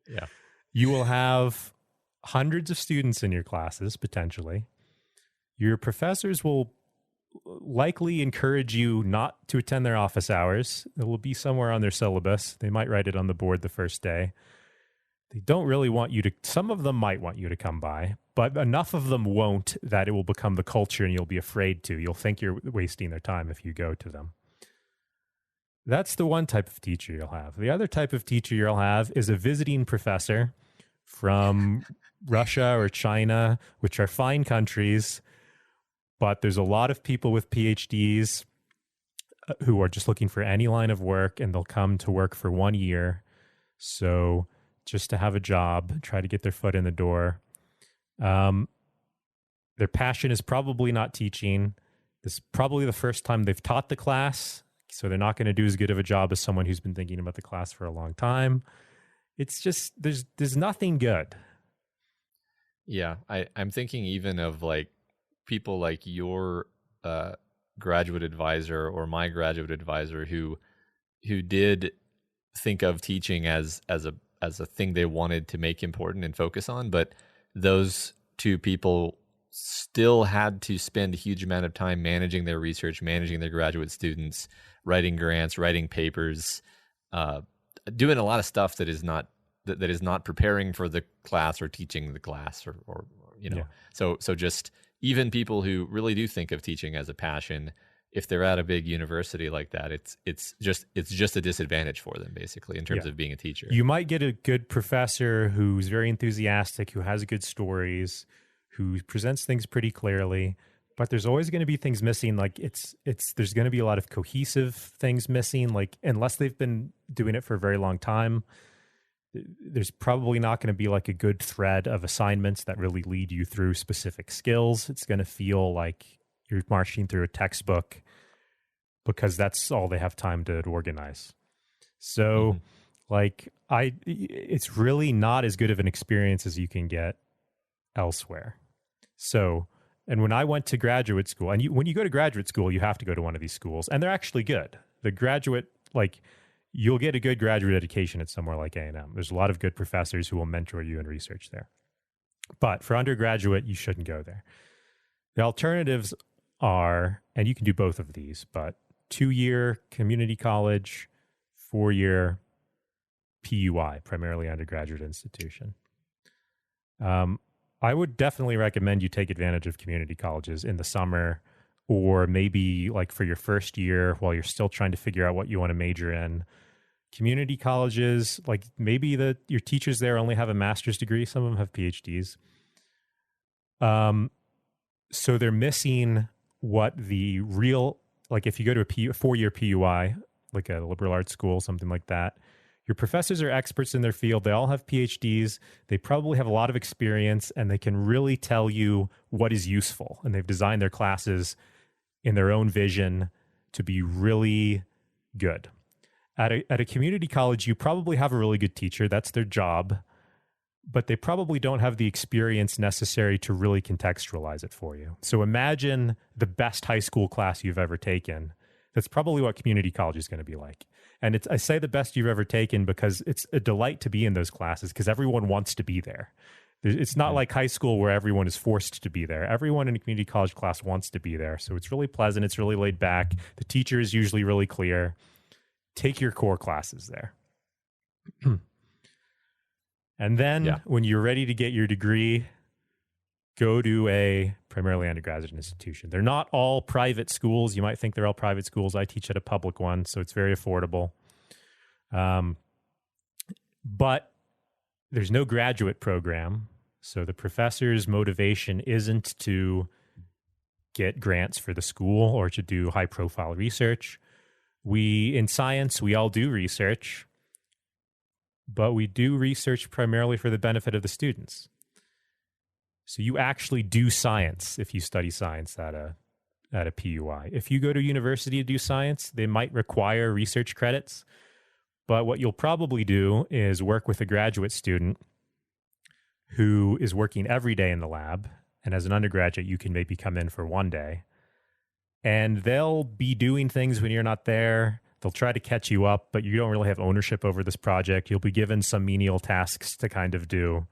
Yeah.
You will have hundreds of students in your classes, potentially. Your professors will likely encourage you not to attend their office hours. It will be somewhere on their syllabus. They might write it on the board the first day. They don't really want you to, some of them might want you to come by, but enough of them won't that it will become the culture and you'll be afraid to. You'll think you're wasting their time if you go to them. That's the one type of teacher you'll have. The other type of teacher you'll have is a visiting professor from Russia or China, which are fine countries, but there's a lot of people with PhDs who are just looking for any line of work, and they'll come to work for 1 year. So just to have a job, try to get their foot in the door. Their passion is probably not teaching. This is probably the first time they've taught the class, so they're not going to do as good of a job as someone who's been thinking about the class for a long time. It's just, there's nothing good.
Yeah, I'm thinking even of like people like your graduate advisor or my graduate advisor who did think of teaching as a thing they wanted to make important and focus on, but those two people still had to spend a huge amount of time managing their research, managing their graduate students, writing grants, writing papers, doing a lot of stuff that is not preparing for the class or teaching the class or you know. Yeah. So just even people who really do think of teaching as a passion, if they're at a big university like that, it's just a disadvantage for them basically in terms of being a teacher.
You might get a good professor who's very enthusiastic, who has good stories, who presents things pretty clearly, but there's always going to be things missing. Like there's going to be a lot of cohesive things missing. Like unless they've been doing it for a very long time, there's probably not going to be like a good thread of assignments that really lead you through specific skills. It's going to feel like you're marching through a textbook because that's all they have time to organize. So it's really not as good of an experience as you can get elsewhere. So, and when I went to graduate school, and when you go to graduate school, you have to go to one of these schools, and they're actually good. The graduate, you'll get a good graduate education at somewhere like A&M. There's a lot of good professors who will mentor you in research there. But for undergraduate, you shouldn't go there. The alternatives are, and you can do both of these, but 2-year community college, 4-year PUI, primarily undergraduate institution. I would definitely recommend you take advantage of community colleges in the summer, or maybe like for your first year while you're still trying to figure out what you want to major in. Community colleges, like maybe your teachers there only have a master's degree. Some of them have PhDs. So they're missing what the real, like if you go to a 4-year PUI, like a liberal arts school, something like that, your professors are experts in their field. They all have PhDs. They probably have a lot of experience, and they can really tell you what is useful. And they've designed their classes in their own vision to be really good. At a community college, you probably have a really good teacher. That's their job. But they probably don't have the experience necessary to really contextualize it for you. So imagine the best high school class you've ever taken. That's probably what community college is going to be like. And I say the best you've ever taken because it's a delight to be in those classes because everyone wants to be there. It's not like high school where everyone is forced to be there. Everyone in a community college class wants to be there. So it's really pleasant. It's really laid back. The teacher is usually really clear. Take your core classes there. And then when you're ready to get your degree, go to a primarily undergraduate institution. They're not all private schools. You might think they're all private schools. I teach at a public one, so it's very affordable. But there's no graduate program. So the professor's motivation isn't to get grants for the school or to do high-profile research. In science, we all do research, but we do research primarily for the benefit of the students. So you actually do science if you study science at a PUI. If you go to university to do science, they might require research credits, but what you'll probably do is work with a graduate student who is working every day in the lab, and as an undergraduate, you can maybe come in for one day, and they'll be doing things when you're not there. They'll try to catch you up, but you don't really have ownership over this project. You'll be given some menial tasks to kind of do.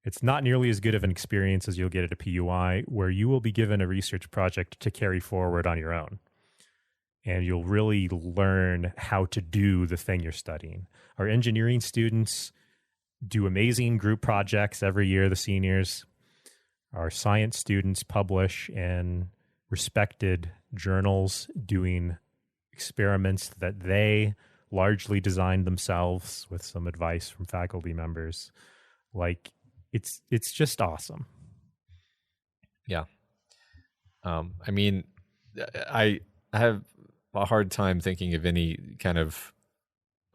It's not nearly as good of an experience as you'll get at a PUI, where you will be given a research project to carry forward on your own. And you'll really learn how to do the thing you're studying. Our engineering students do amazing group projects every year, the seniors. Our science students publish in respected journals doing experiments that they largely designed themselves with some advice from faculty members. Like, it's just awesome.
Yeah. I mean, I have a hard time thinking of any kind of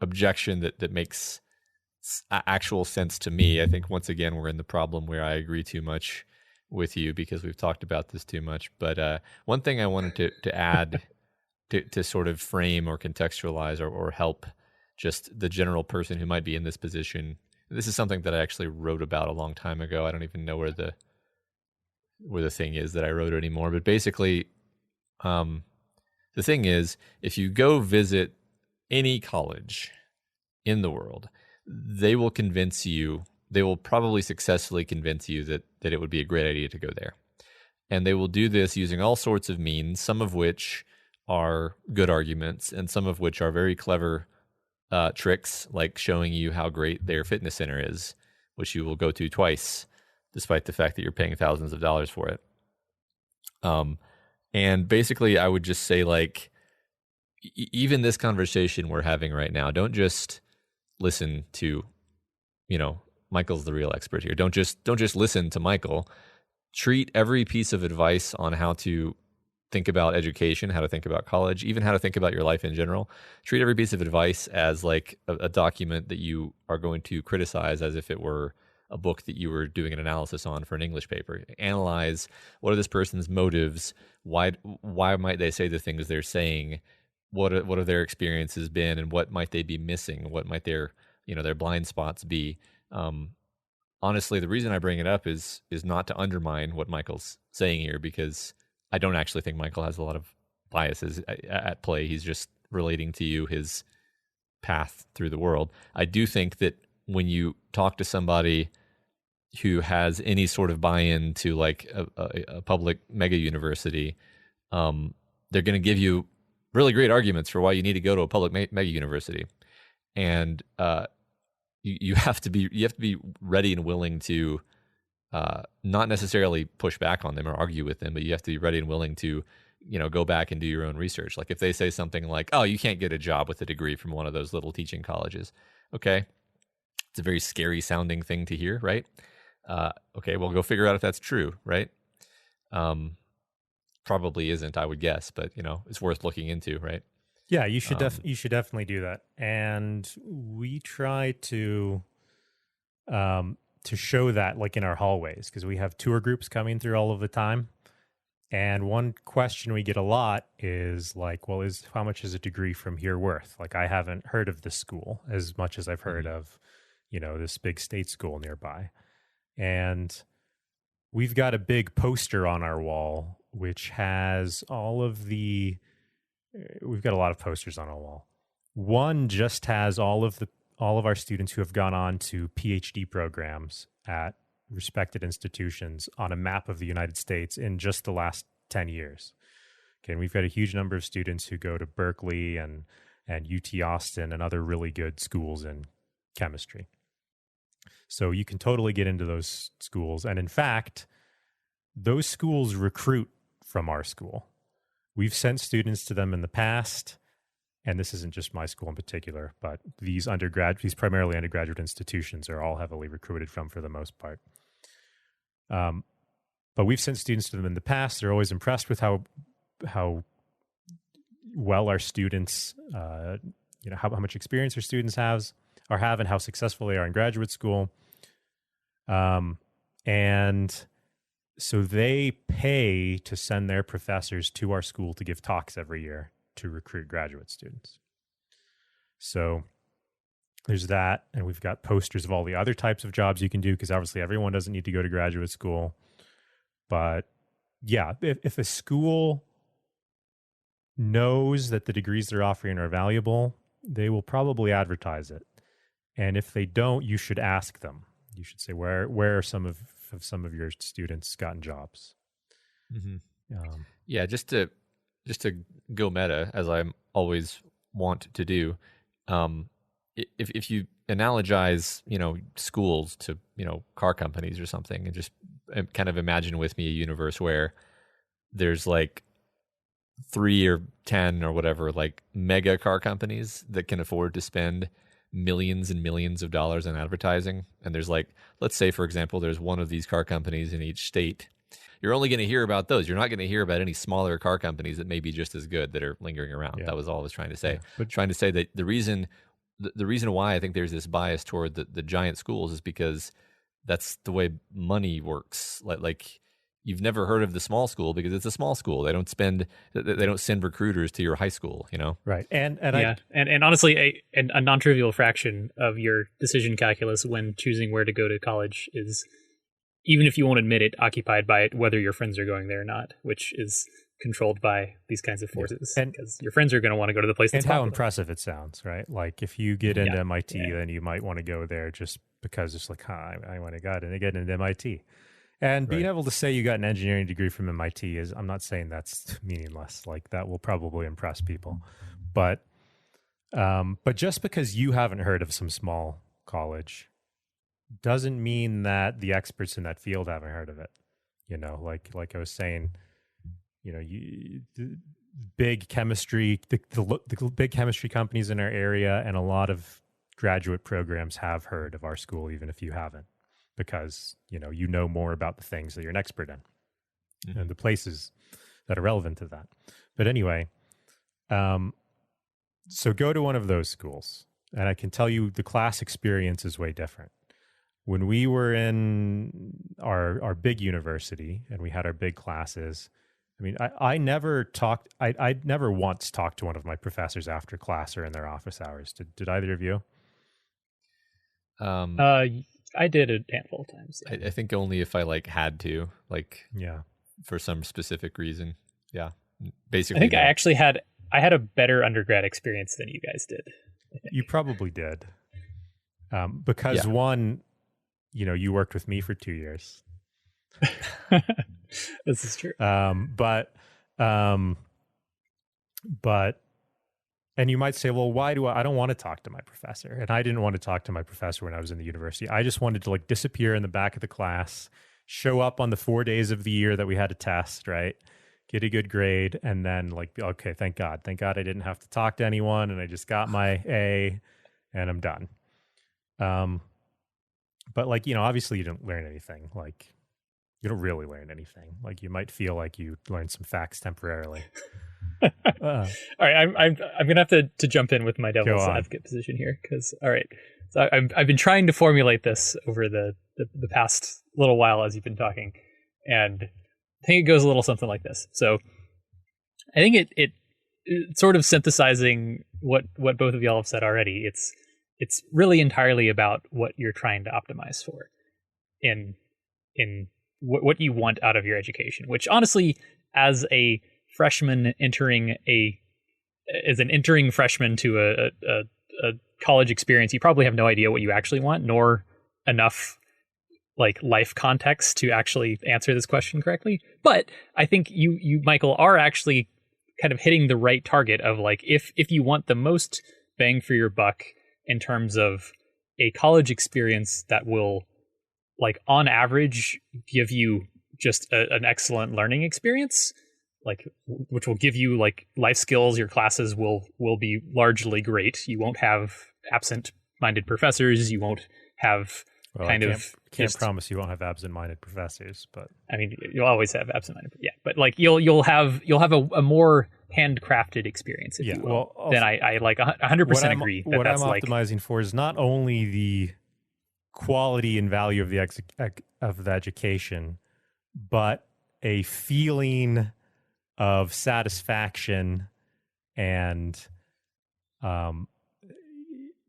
objection that makes actual sense to me. I think once again we're in the problem where I agree too much with you because we've talked about this too much. But one thing I wanted to add to sort of frame or contextualize or help just the general person who might be in this position. This is something that I actually wrote about a long time ago. I don't even know where the thing is that I wrote it anymore. But basically, the thing is, if you go visit any college in the world, they will probably successfully convince you that it would be a great idea to go there. And they will do this using all sorts of means, some of which are good arguments and some of which are very clever tricks, like showing you how great their fitness center is, which you will go to twice, despite the fact that you're paying thousands of dollars for it. And basically, I would just say, like, even this conversation we're having right now, don't just listen to, Michael's the real expert here. Don't just listen to Michael. Treat every piece of advice on how to think about education, how to think about college, even how to think about your life in general. Treat every piece of advice as like a document that you are going to criticize as if it were a book that you were doing an analysis on for an English paper. Analyze what are this person's motives, why might they say the things they're saying, what have their experiences been, and what might they be missing, what might their blind spots be. Honestly, the reason I bring it up is not to undermine what Michael's saying here, because I don't actually think Michael has a lot of biases at play. He's just relating to you his path through the world. I do think that when you talk to somebody who has any sort of buy-in to like a public mega university, they're going to give you really great arguments for why you need to go to a public mega university. And you have to be ready and willing to not necessarily push back on them or argue with them, but you have to be ready and willing to, go back and do your own research. Like if they say something like, "Oh, you can't get a job with a degree from one of those little teaching colleges," okay, it's a very scary sounding thing to hear, right? Okay, well, go figure out if that's true, right? Probably isn't, I would guess, but it's worth looking into, right?
Yeah, you should definitely do that. And we try to show that like in our hallways, because we have tour groups coming through all of the time. And one question we get a lot is like, well, is how much is a degree from here worth? Like, I haven't heard of this school as much as I've heard of, this big state school nearby. And we've got a big poster on our wall, which has we've got a lot of posters on our wall. One just has all of our students who have gone on to PhD programs at respected institutions on a map of the United States in just the last 10 years. Okay, and we've got a huge number of students who go to Berkeley and UT Austin and other really good schools in chemistry. So you can totally get into those schools. And in fact, those schools recruit from our school. We've sent students to them in the past, and this isn't just my school in particular, but these primarily undergraduate institutions are all heavily recruited from for the most part. But we've sent students to them in the past. They're always impressed with how well our students, how much experience our students have and how successful they are in graduate school. And so they pay to send their professors to our school to give talks every year to recruit graduate students. So there's that. And we've got posters of all the other types of jobs you can do, because obviously everyone doesn't need to go to graduate school. But yeah, if a school knows that the degrees they're offering are valuable, they will probably advertise it. And if they don't, you should ask them. You should say, where are some of your students gotten jobs?
Mm-hmm. Yeah, just to go meta, as I always want to do. If you analogize, schools to, car companies or something, and just kind of imagine with me a universe where there's like 3 or 10 or whatever, like mega car companies that can afford to spend millions and millions of dollars on advertising. And there's like, let's say, for example, there's one of these car companies in each state. You're only going to hear about those. You're not going to hear about any smaller car companies that may be just as good that are lingering around. Yeah. That was all I was trying to say. Yeah. But trying to say that the reason why I think there's this bias toward the giant schools is because that's the way money works. Like you've never heard of the small school because it's a small school. They don't send recruiters to your high school,
Right. And
honestly, a non-trivial fraction of your decision calculus when choosing where to go to college is, even if you won't admit it, occupied by it, whether your friends are going there or not, which is controlled by these kinds of forces.
And
because your friends are going to want to go to the place that's
and how
popular.
Impressive it sounds, right? Like if you get into MIT, then you might want to go there just because it's like, I want to get into MIT. And being able to say you got an engineering degree from MIT I'm not saying that's meaningless. Like that will probably impress people. But just because you haven't heard of some small college doesn't mean that the experts in that field haven't heard of it. Like I was saying, the big chemistry, the big chemistry companies in our area and a lot of graduate programs have heard of our school, even if you haven't, because, you know more about the things that you're an expert in and the places that are relevant to that. But anyway, so go to one of those schools, and I can tell you the class experience is way different. When we were in our big university and we had our big classes, I mean, I never once talked to one of my professors after class or in their office hours. Did either of you?
I did a handful of times.
Yeah. I think only if I had to, for some specific reason. Yeah, basically.
I think I had a better undergrad experience than you guys did.
You probably did, because one, you worked with me for 2 years.
This is true.
But and you might say, well, why I don't want to talk to my professor. And I didn't want to talk to my professor when I was in the university. I just wanted to disappear in the back of the class, show up on the 4 days of the year that we had a test, right? Get a good grade, and then okay, thank God I didn't have to talk to anyone, and I just got my A, and I'm done. But obviously you didn't learn anything. You don't really learn anything. You might feel like you learned some facts temporarily.
All right, I'm gonna have to jump in with my devil's advocate position here, because so I've been trying to formulate this over the past little while as you've been talking, and think it goes a little something like this. So I think it sort of synthesizing what both of y'all have said already. It's really entirely about what you're trying to optimize for in what you want out of your education, which honestly, as a freshman entering freshman to a college experience, you probably have no idea what you actually want, nor enough like life context to actually answer this question correctly. But I think you Michael are actually kind of hitting the right target of like, if you want the most bang for your buck in terms of a college experience that will, like, on average give you just an excellent learning experience, like, which will give you like life skills. Your classes will be largely great. You won't have absent-minded professors. You won't have can't
promise you won't have absent-minded professors, but
I mean, you'll always have absent-minded. Yeah, but like you'll have a more handcrafted experience, if you will.
Well,
then I like 100% agree that
what
that's
I'm
like
optimizing for is not only the quality and value of the education, but a feeling of satisfaction and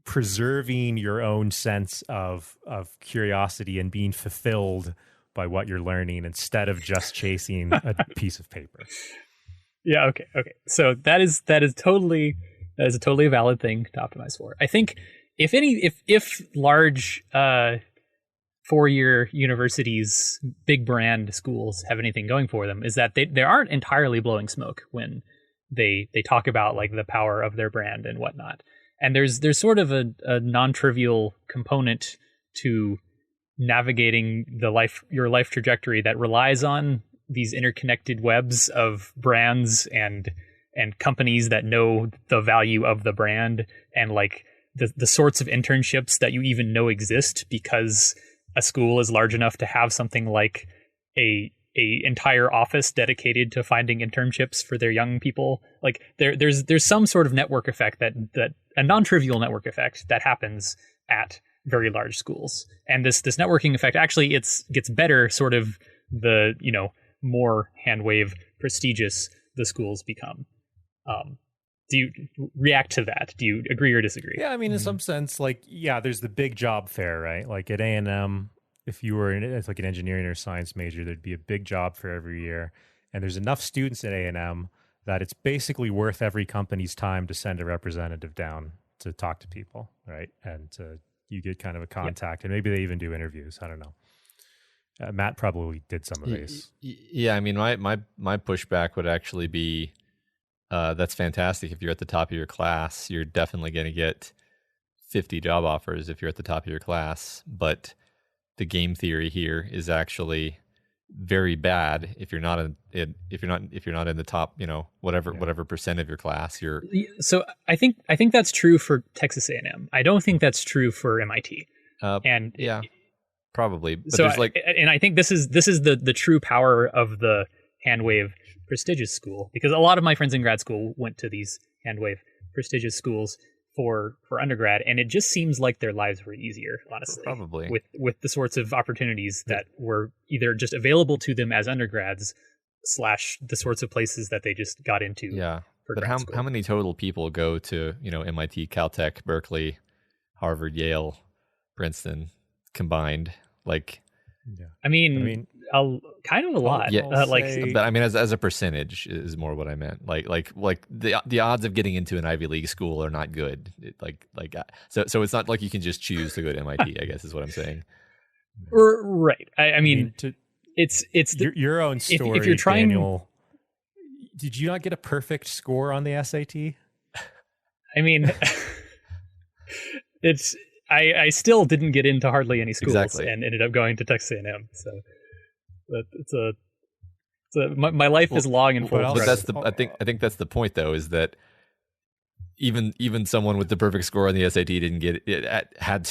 preserving your own sense of curiosity and being fulfilled by what you're learning instead of just chasing a piece of paper.
Yeah. Okay. So that is totally a totally valid thing to optimize for. I think if large 4-year universities, big brand schools have anything going for them, is that they aren't entirely blowing smoke when they talk about like the power of their brand and whatnot. And there's sort of a non-trivial component to navigating your life trajectory that relies on these interconnected webs of brands and companies that know the value of the brand, and like the sorts of internships that you even know exist because a school is large enough to have something like a entire office dedicated to finding internships for their young people. Like there's some sort of network effect that a non-trivial network effect that happens at very large schools. And this networking effect actually gets better sort of the, more hand wave prestigious the schools become. Do you react to that? Do you agree or disagree?
Yeah, I mean, in some sense, like, yeah, there's the big job fair, right? Like at A&M, if you were it's like an engineering or science major, there'd be a big job fair every year. And there's enough students at A&M that it's basically worth every company's time to send a representative down to talk to people, right? And you get kind of a contact, and maybe they even do interviews. I don't know. Matt probably did some of these.
Yeah, I mean, my pushback would actually be, that's fantastic. If you're at the top of your class, you're definitely going to get 50 job offers if you're at the top of your class. But the game theory here is actually very bad if you're not in the top, whatever percent of your class.
So I think that's true for Texas A&M. I don't think that's true for MIT.
Probably. But
so and I think this is the true power of the handwave prestigious school, because a lot of my friends in grad school went to these handwave prestigious schools for undergrad, and it just seems like their lives were easier, honestly.
Probably.
With the sorts of opportunities that were either just available to them as undergrads / the sorts of places that they just got into.
Yeah. But how many total people go to, MIT, Caltech, Berkeley, Harvard, Yale, Princeton combined? Like,
yeah. I mean kind of a lot.
Yeah, but I mean, as a percentage is more what I meant. Like the odds of getting into an Ivy League school are not good. So it's not like you can just choose to go to MIT. I guess is what I'm saying.
Right. I mean, it's
your own story.
If you're trying,
Daniel, did you not get a perfect score on the SAT?
I mean, I still didn't get into hardly any schools,
exactly, and
ended up going to Texas A&M. So my life is long and full.
But that's I think that's the point, though, is that even someone with the perfect score on the SAT didn't get it. Had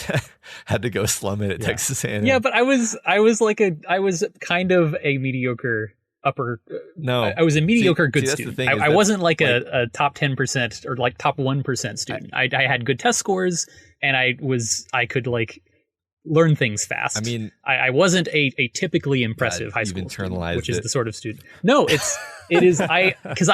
to go slum it at Texas A&M.
Yeah, but I was kind of a mediocre upper.
No,
I was a mediocre good student. I wasn't like a top 10% or like top 1% student. I had good test scores, and I could like learn things fast.
I mean,
I wasn't a typically impressive high school student, which is the sort of student. No, it is because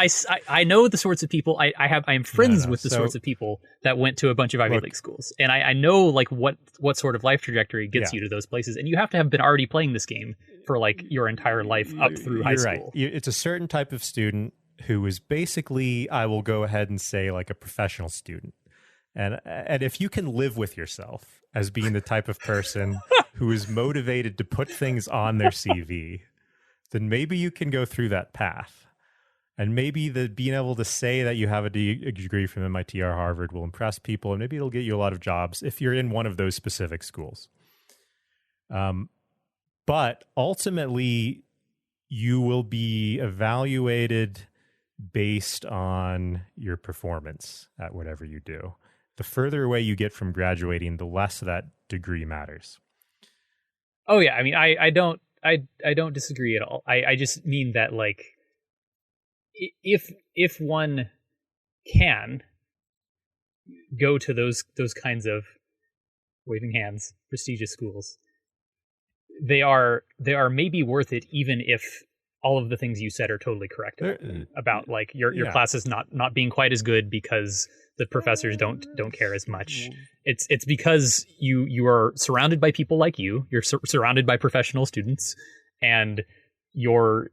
I know the sorts of people I am friends with the sorts of people that went to a bunch of Ivy League schools, and I know like what sort of life trajectory gets you to those places, and you have to have been already playing this game for like your entire life up through high school.
Right. It's a certain type of student who is basically, I will go ahead and say, like a professional student. And if you can live with yourself as being the type of person who is motivated to put things on their CV, then maybe you can go through that path. And maybe being able to say that you have a degree from MIT or Harvard will impress people, and maybe it'll get you a lot of jobs if you're in one of those specific schools. But ultimately, you will be evaluated based on your performance at whatever you do. The further away you get from graduating, the less that degree matters.
Oh yeah, I mean, I don't disagree at all. I just mean that like, if one can go to those kinds of waving hands prestigious schools, they are maybe worth it, even if all of the things you said are totally correct about like your class is not being quite as good because the professors don't care as much. It's because you are surrounded by people like you. You're surrounded by professional students, and your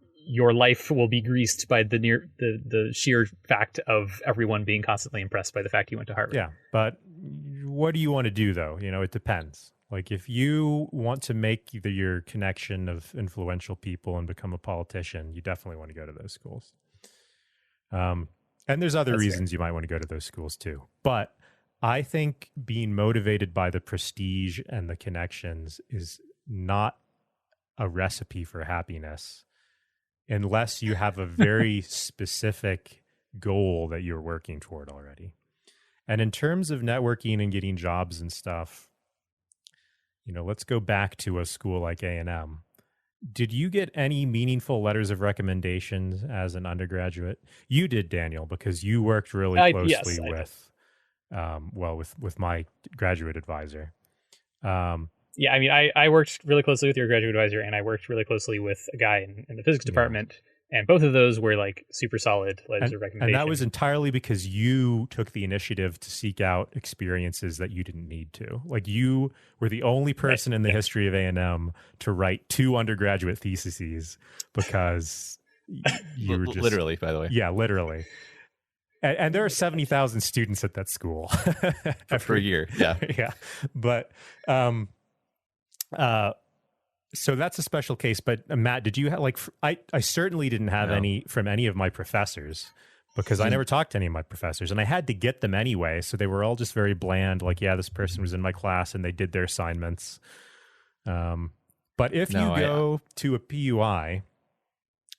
life will be greased by the sheer fact of everyone being constantly impressed by the fact you went to Harvard.
Yeah, but what do you want to do though? It depends. Like if you want to make your connection of influential people and become a politician, you definitely want to go to those schools. And there's other reasons you might want to go to those schools too. But I think being motivated by the prestige and the connections is not a recipe for happiness unless you have a very specific goal that you're working toward already. And in terms of networking and getting jobs and stuff, let's go back to a school like A&M. Did you get any meaningful letters of recommendations as an undergraduate? You did, Daniel, because you worked really closely with my graduate advisor.
Yeah, I mean, I worked really closely with your graduate advisor, and I worked really closely with a guy in the physics department. And both of those were like super solid letters of recommendation.
And that was entirely because you took the initiative to seek out experiences that you didn't need to. Like you were the only person in the history of A&M to write 2 undergraduate theses because you were just...
Literally, by the way.
Yeah, literally. And there are 70,000 students at that school.
For a year, yeah.
Yeah. But... so that's a special case, but Matt, did you have I certainly didn't have any from any of my professors because I never talked to any of my professors, and I had to get them anyway. So they were all just very bland. Like, yeah, this person was in my class and they did their assignments. But if you go to a PUI,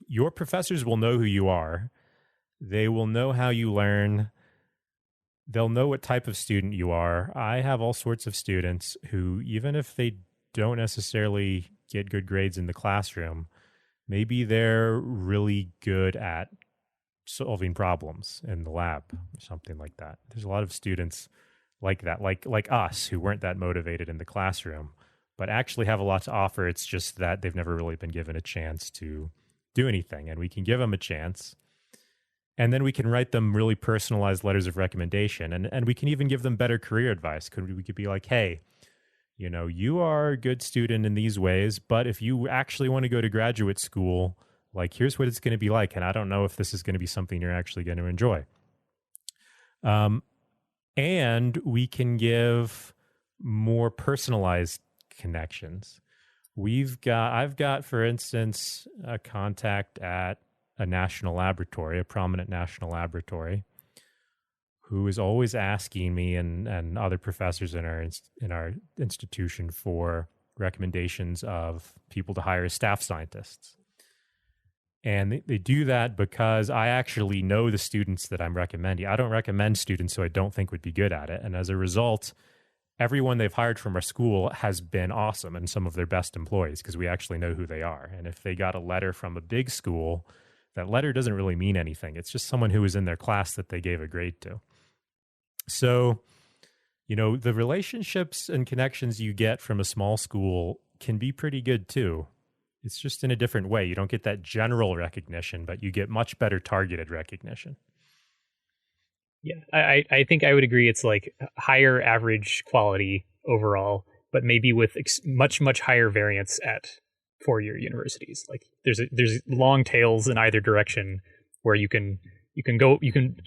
your professors will know who you are. They will know how you learn. They'll know what type of student you are. I have all sorts of students who, even if they don't necessarily get good grades in the classroom, maybe they're really good at solving problems in the lab or something like that. There's a lot of students like that, like us, who weren't that motivated in the classroom, but actually have a lot to offer. It's just that they've never really been given a chance to do anything, and we can give them a chance. And then we can write them really personalized letters of recommendation, and we can even give them better career advice. We could be like, hey, you are a good student in these ways, but if you actually want to go to graduate school, like, here's what it's going to be like. And I don't know if this is going to be something you're actually going to enjoy. And we can give more personalized connections. I've got, for instance, a contact at a national laboratory, a prominent national laboratory, who is always asking me and other professors in our institution for recommendations of people to hire as staff scientists. And they do that because I actually know the students that I'm recommending. I don't recommend students who I don't think would be good at it. And as a result, everyone they've hired from our school has been awesome and some of their best employees because we actually know who they are. And if they got a letter from a big school, that letter doesn't really mean anything. It's just someone who was in their class that they gave a grade to. So, the relationships and connections you get from a small school can be pretty good too. It's just in a different way. You don't get that general recognition, but you get much better targeted recognition.
Yeah, I think I would agree. It's like higher average quality overall, but maybe with much higher variance at 4-year universities. Like there's long tails in either direction where you can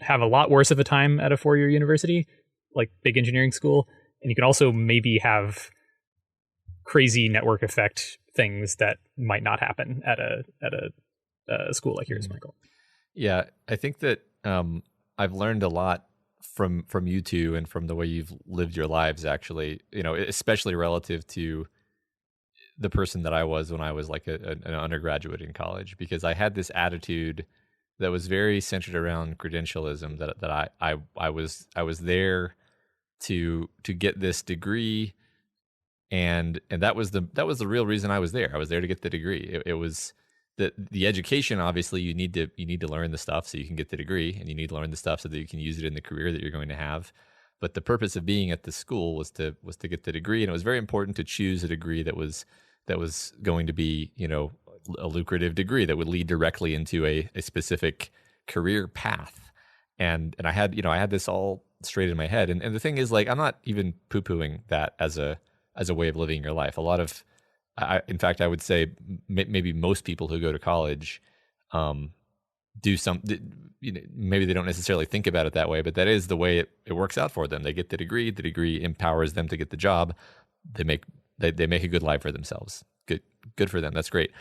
have a lot worse of a time at a 4-year university, like big engineering school, and you can also maybe have crazy network effect things that might not happen at a school like yours, Michael.
Yeah, I think that I've learned a lot from you two and from the way you've lived your lives, actually, especially relative to the person that I was when I was like an undergraduate in college, because I had this attitude that was very centered around credentialism, that I was there to get this degree, and that was the real reason I was there. I was there to get the degree. It was the education. Obviously, you need to learn the stuff so you can get the degree, and you need to learn the stuff so that you can use it in the career that you're going to have. But the purpose of being at the school was to get the degree, and it was very important to choose a degree that was going to be, a lucrative degree that would lead directly into a specific career path. And I had this all straight in my head. And the thing is, like, I'm not even poo-pooing that as a way of living your life. A lot of, in fact, I would say maybe most people who go to college do maybe they don't necessarily think about it that way, but that is the way it works out for them. They get the degree empowers them to get the job. They make a good life for themselves. Good for them. That's great.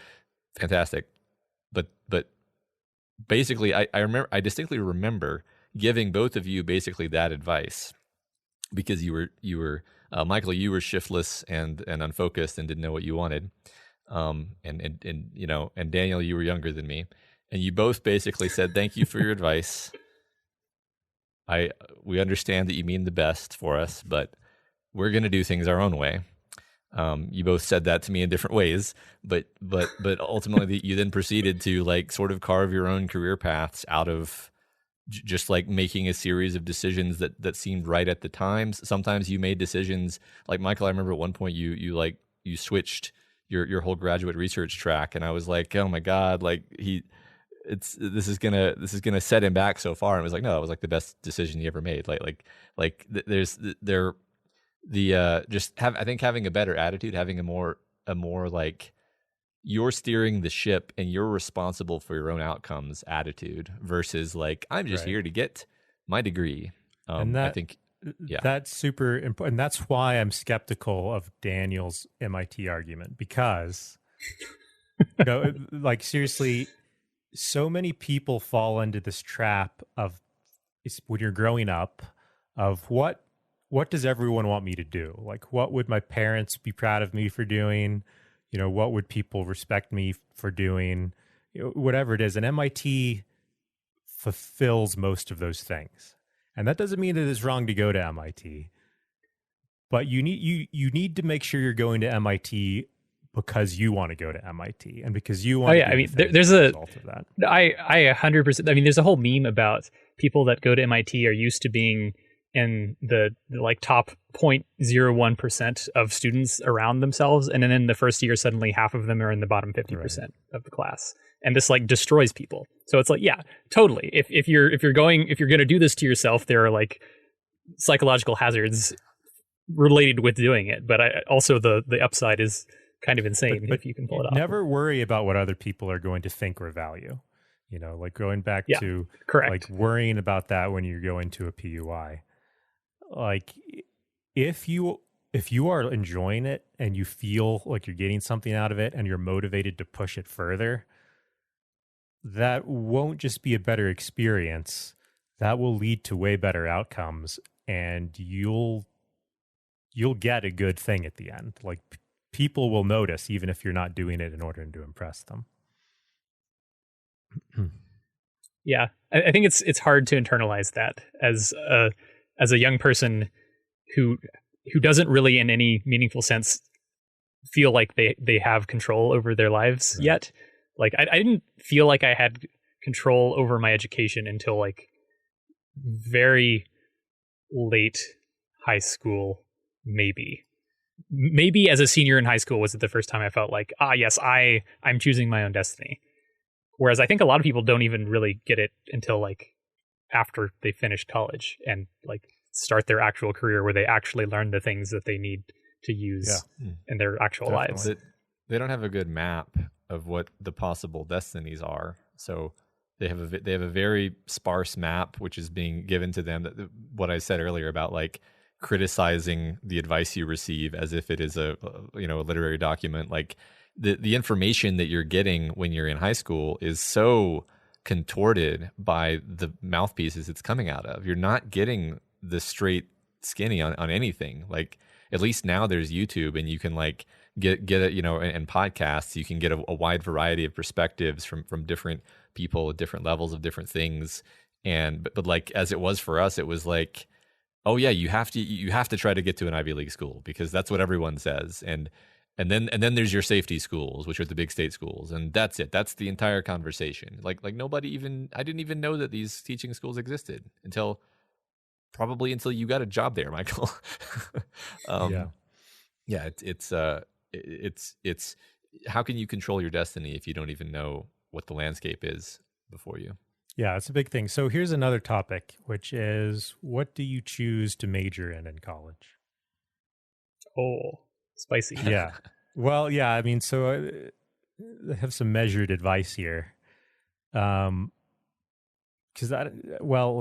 Fantastic. But basically, I distinctly remember giving both of you basically that advice, because you were Michael, you were shiftless and unfocused and didn't know what you wanted. And Daniel, you were younger than me, and you both basically said, "Thank you for your advice. We understand that you mean the best for us, but we're going to do things our own way." You both said that to me in different ways, but ultimately you then proceeded to like sort of carve your own career paths out of just like making a series of decisions that seemed right at the time. Sometimes you made decisions like, Michael, I remember at one point you switched your whole graduate research track, and I was like, oh my God, like this is gonna set him back so far. And it was like, no, it was like the best decision he ever made. I think having a better attitude, having a more like, you're steering the ship and you're responsible for your own outcomes attitude, versus like, I'm just here to get my degree.
And that,
I think, yeah,
that's super important. And that's why I'm skeptical of Daniel's MIT argument, because like, seriously, so many people fall into this trap of, when you're growing up, of what does everyone want me to do? Like, what would my parents be proud of me for doing? What would people respect me for doing? Whatever it is. And MIT fulfills most of those things. And that doesn't mean that it's wrong to go to MIT. But you need to make sure you're going to MIT because you want to go to MIT and because you want.
Oh yeah, I mean, there's a result of that. I 100%. I mean, there's a whole meme about people that go to MIT are used to being in the like top 0.01% of students around themselves, and then in the first year suddenly half of them are in the bottom 50% of the class, and this like destroys people. So it's like, yeah, totally, if you're going to do this to yourself, there are like psychological hazards related with doing it, but also the upside is kind of insane if you can pull it off.
Never worry about what other people are going to think or value. Like going back to
correct,
like worrying about that when you're going to a PUI. Like, if you are enjoying it and you feel like you're getting something out of it and you're motivated to push it further, that won't just be a better experience. That will lead to way better outcomes, and you'll get a good thing at the end. Like, people will notice even if you're not doing it in order to impress them.
Yeah, I think it's hard to internalize that as a young person who doesn't really in any meaningful sense feel like they have control over their lives yet. Like, I didn't feel like I had control over my education until like very late high school, maybe as a senior in high school was it the first time I felt like, yes, I'm choosing my own destiny. Whereas I think a lot of people don't even really get it until like after they finish college and like start their actual career where they actually learn the things that they need to use in their actual lives.
They don't have a good map of what the possible destinies are. So they have a very sparse map, which is being given to them. That what I said earlier about like criticizing the advice you receive as if it is a literary document. Like the information that you're getting when you're in high school is so contorted by the mouthpieces it's coming out of. You're not getting the straight skinny on anything. Like at least now there's YouTube and you can like get it, and podcasts. You can get a wide variety of perspectives from different people at different levels of different things. And but like as it was for us, it was like, oh yeah, you have to try to get to an Ivy League school because that's what everyone says. And then there's your safety schools, which are the big state schools, and that's it. That's the entire conversation. Like I didn't even know that these teaching schools existed until you got a job there, Michael. It's how can you control your destiny if you don't even know what the landscape is before you?
Yeah, it's a big thing. So here's another topic, which is what do you choose to major in college?
Oh, spicy.
Yeah. Well, yeah, I mean, so I have some measured advice here. Let's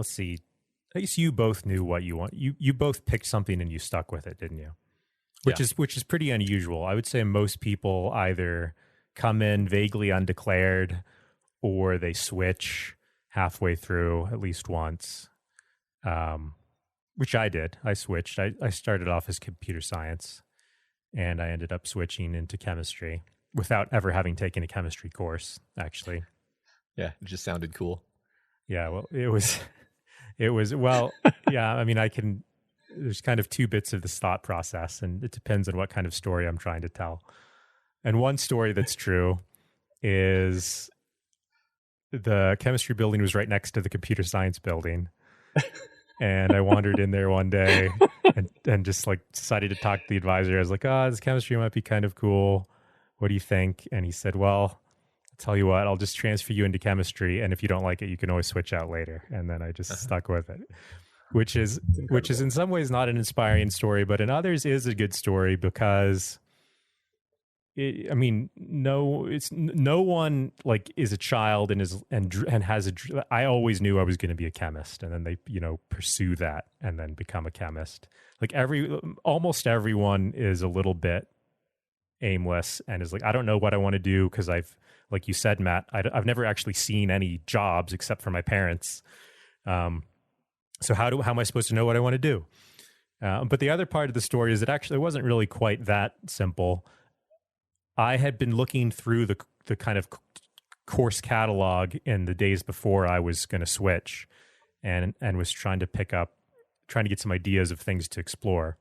see. I guess you both knew what you want. You both picked something and you stuck with it, didn't you? Which is pretty unusual. I would say most people either come in vaguely undeclared or they switch halfway through at least once, which I did. I switched. I started off as computer science, and I ended up switching into chemistry without ever having taken a chemistry course, actually.
Yeah, it just sounded cool.
Yeah, well, it was, yeah, I mean, there's kind of two bits of this thought process, and it depends on what kind of story I'm trying to tell. And one story that's true is the chemistry building was right next to the computer science building. And I wandered in there one day and just like decided to talk to the advisor. I was like, this chemistry might be kind of cool. What do you think? And he said, well, I'll tell you what, I'll just transfer you into chemistry. And if you don't like it, you can always switch out later. And then I just stuck with it, which is in some ways not an inspiring story, but in others is a good story because no one like is a child and has I always knew I was going to be a chemist, and then they pursue that and then become a chemist. Like almost everyone is a little bit aimless and is like, I don't know what I want to do because I've, like you said, Matt, I've never actually seen any jobs except for my parents. So how am I supposed to know what I want to do? But the other part of the story is that actually it wasn't really quite that simple. I had been looking through the kind of course catalog in the days before I was going to switch, and was trying to get some ideas of things to explore.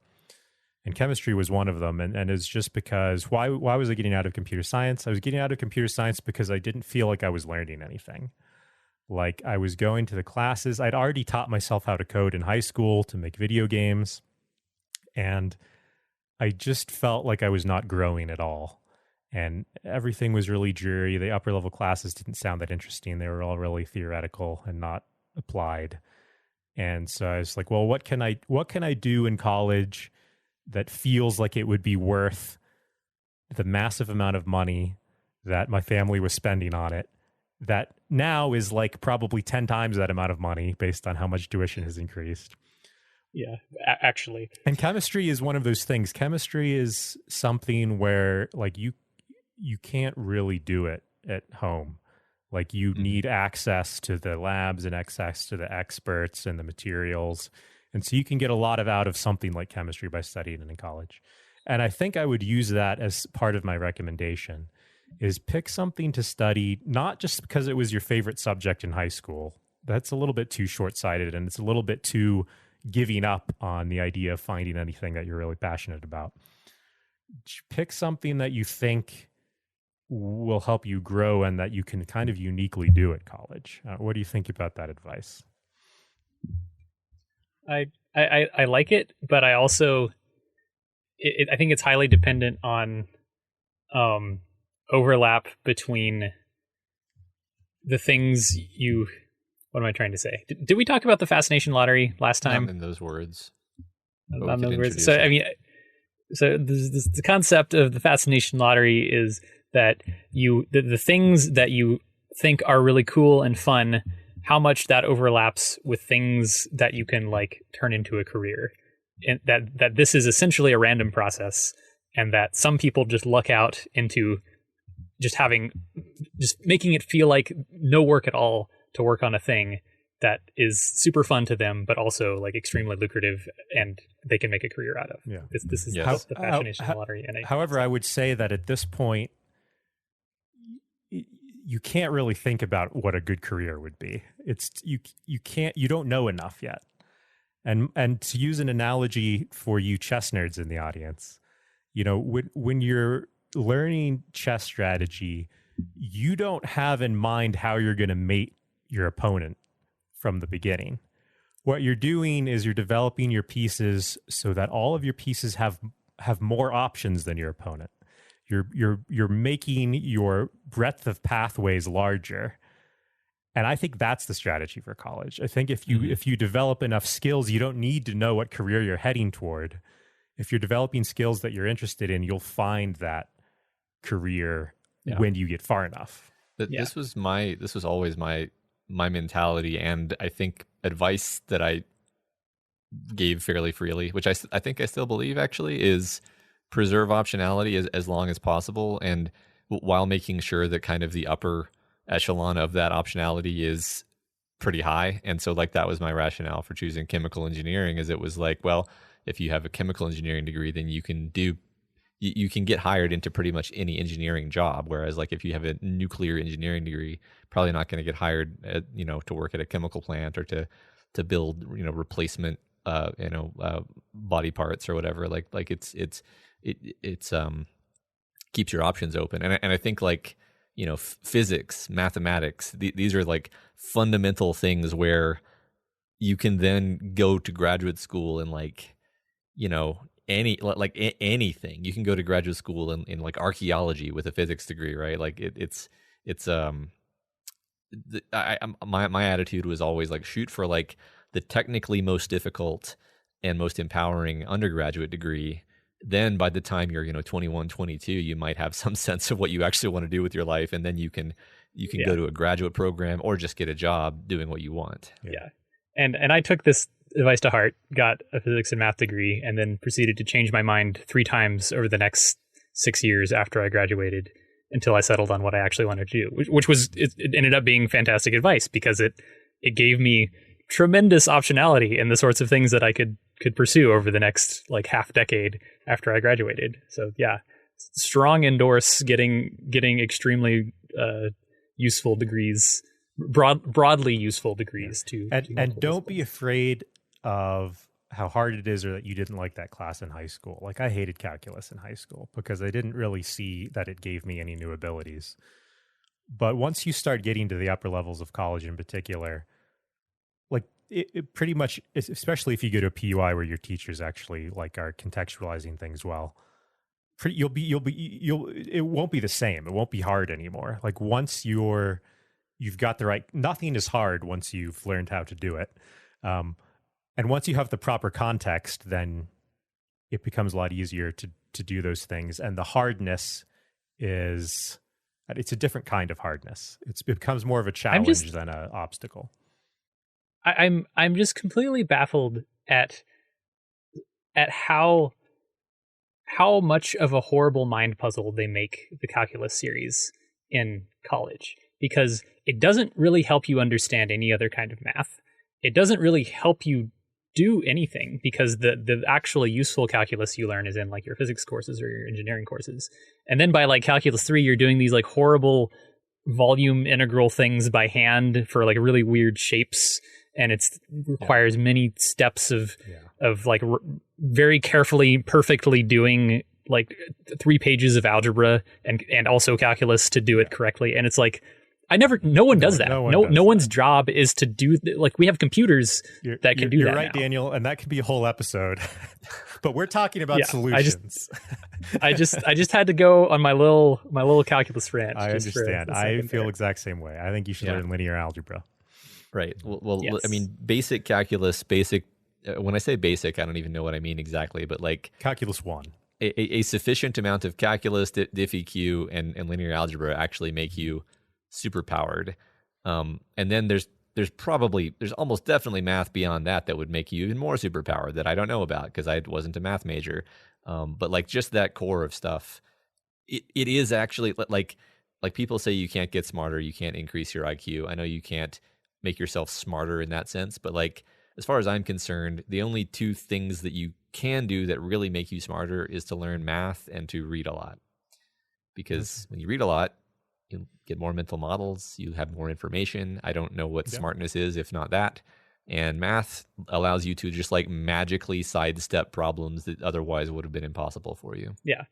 And chemistry was one of them. And it's just because why was I getting out of computer science? I was getting out of computer science because I didn't feel like I was learning anything. Like I was going to the classes. I'd already taught myself how to code in high school to make video games. And I just felt like I was not growing at all. And everything was really dreary. The upper level classes didn't sound that interesting. They were all really theoretical and not applied. And so I was like, well, what can I do in college that feels like it would be worth the massive amount of money that my family was spending on it, that now is like probably 10 times that amount of money based on how much tuition has increased.
Yeah, actually.
And chemistry is one of those things. Chemistry is something where like you can't really do it at home. Like you need access to the labs and access to the experts and the materials. And so you can get a lot out of something like chemistry by studying it in college. And I think I would use that as part of my recommendation is pick something to study, not just because it was your favorite subject in high school. That's a little bit too short-sighted, and it's a little bit too giving up on the idea of finding anything that you're really passionate about. Pick something that you think will help you grow and that you can kind of uniquely do at college. What do you think about that advice?
I like it, but I also I think it's highly dependent on overlap between the things you. What am I trying to say? Did we talk about the Fascination Lottery last time?
Not in those words.
On those words. So I mean, so the concept of the Fascination Lottery is that the things that you think are really cool and fun, how much that overlaps with things that you can like turn into a career, and that this is essentially a random process, and that some people just luck out into just making it feel like no work at all to work on a thing that is super fun to them, but also like extremely lucrative, and they can make a career out of.
Yeah.
This is
Yes.
the Fascination Lottery.
However, I would say that at this point, you can't really think about what a good career would be. It's you don't know enough yet. And to use an analogy for you chess nerds in the audience, when you're learning chess strategy, you don't have in mind how you're going to mate your opponent from the beginning. What you're doing is you're developing your pieces so that all of your pieces have more options than your opponent. You're making your breadth of pathways larger. And I think that's the strategy for college. I think if you develop enough skills, you don't need to know what career you're heading toward. If you're developing skills that you're interested in, you'll find that career when you get far enough.
This was always my mentality, and I think advice that I gave fairly freely, which I think I still believe actually, is preserve optionality as long as possible, and while making sure that kind of the upper echelon of that optionality is pretty high. And so like that was my rationale for choosing chemical engineering, is it was like, well, if you have a chemical engineering degree, then you can get hired into pretty much any engineering job. Whereas like if you have a nuclear engineering degree, probably not going to get hired to work at a chemical plant or to build, replacement, body parts or whatever. Like it's keeps your options open. And I think like, physics, mathematics, these are like fundamental things where you can then go to graduate school and like, anything. You can go to graduate school in like archaeology with a physics degree, right? Like my attitude was always like shoot for like the technically most difficult and most empowering undergraduate degree. Then by the time you're 21, 22, you might have some sense of what you actually want to do with your life, and then you can go to a graduate program or just get a job doing what you want.
Yeah. And I took this advice to heart, got a physics and math degree, and then proceeded to change my mind 3 times over the next 6 years after I graduated until I settled on what I actually wanted to do, which was, it ended up being fantastic advice because it gave me tremendous optionality in the sorts of things that I could pursue over the next like half decade after I graduated. So yeah, strong endorse getting extremely useful degrees, broadly useful degrees
and don't be afraid of how hard it is or that you didn't like that class in high school. Like I hated calculus in high school because I didn't really see that it gave me any new abilities. But once you start getting to the upper levels of college in particular, like it pretty much, especially if you go to a PUI where your teachers actually like are contextualizing things well, it won't be the same. It won't be hard anymore. Like once you've got the right, nothing is hard once you've learned how to do it. And once you have the proper context, then it becomes a lot easier to do those things. And the hardness it's a different kind of hardness. It becomes more of a challenge than an obstacle.
I'm just completely baffled at how much of a horrible mind puzzle they make the calculus series in college, because it doesn't really help you understand any other kind of math. It doesn't really help you do anything because the actually useful calculus you learn is in like your physics courses or your engineering courses. And then by like calculus 3, you're doing these like horrible volume integral things by hand for like really weird shapes. And it requires many steps of like very carefully, perfectly doing like 3 pages of algebra and also calculus to do it correctly. And it's like, No one does that. No one's
that.
job is to do like we have computers that can do that.
You're right,
now.
Daniel, and that could be a whole episode. But we're talking about solutions.
I just had to go on my little calculus rant.
I understand. I feel exact same way. I think you should learn linear algebra.
Right. Well, yes. I mean, basic calculus, when I say basic, I don't even know what I mean exactly, but like
calculus 1.
A sufficient amount of calculus, diff-EQ, and linear algebra actually make you super powered. And then there's almost definitely math beyond that would make you even more super powered that I don't know about because I wasn't a math major. But like just that core of stuff, it is actually like people say you can't get smarter, you can't increase your IQ. I know you can't make yourself smarter in that sense, but like as far as I'm concerned, the only two things that you can do that really make you smarter is to learn math and to read a lot. Because when you read a lot, you get more mental models, you have more information. I don't know what smartness is if not that. And math allows you to just like magically sidestep problems that otherwise would have been impossible for you.
Yeah.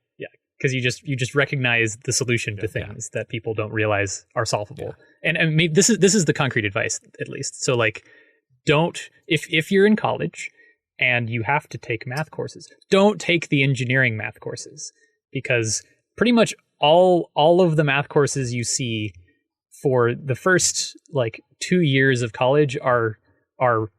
Because you just recognize the solution to things that people don't realize are solvable. And maybe this is the concrete advice, at least. So like, if you're in college and you have to take math courses, don't take the engineering math courses, because pretty much all of the math courses you see for the first like 2 years of college are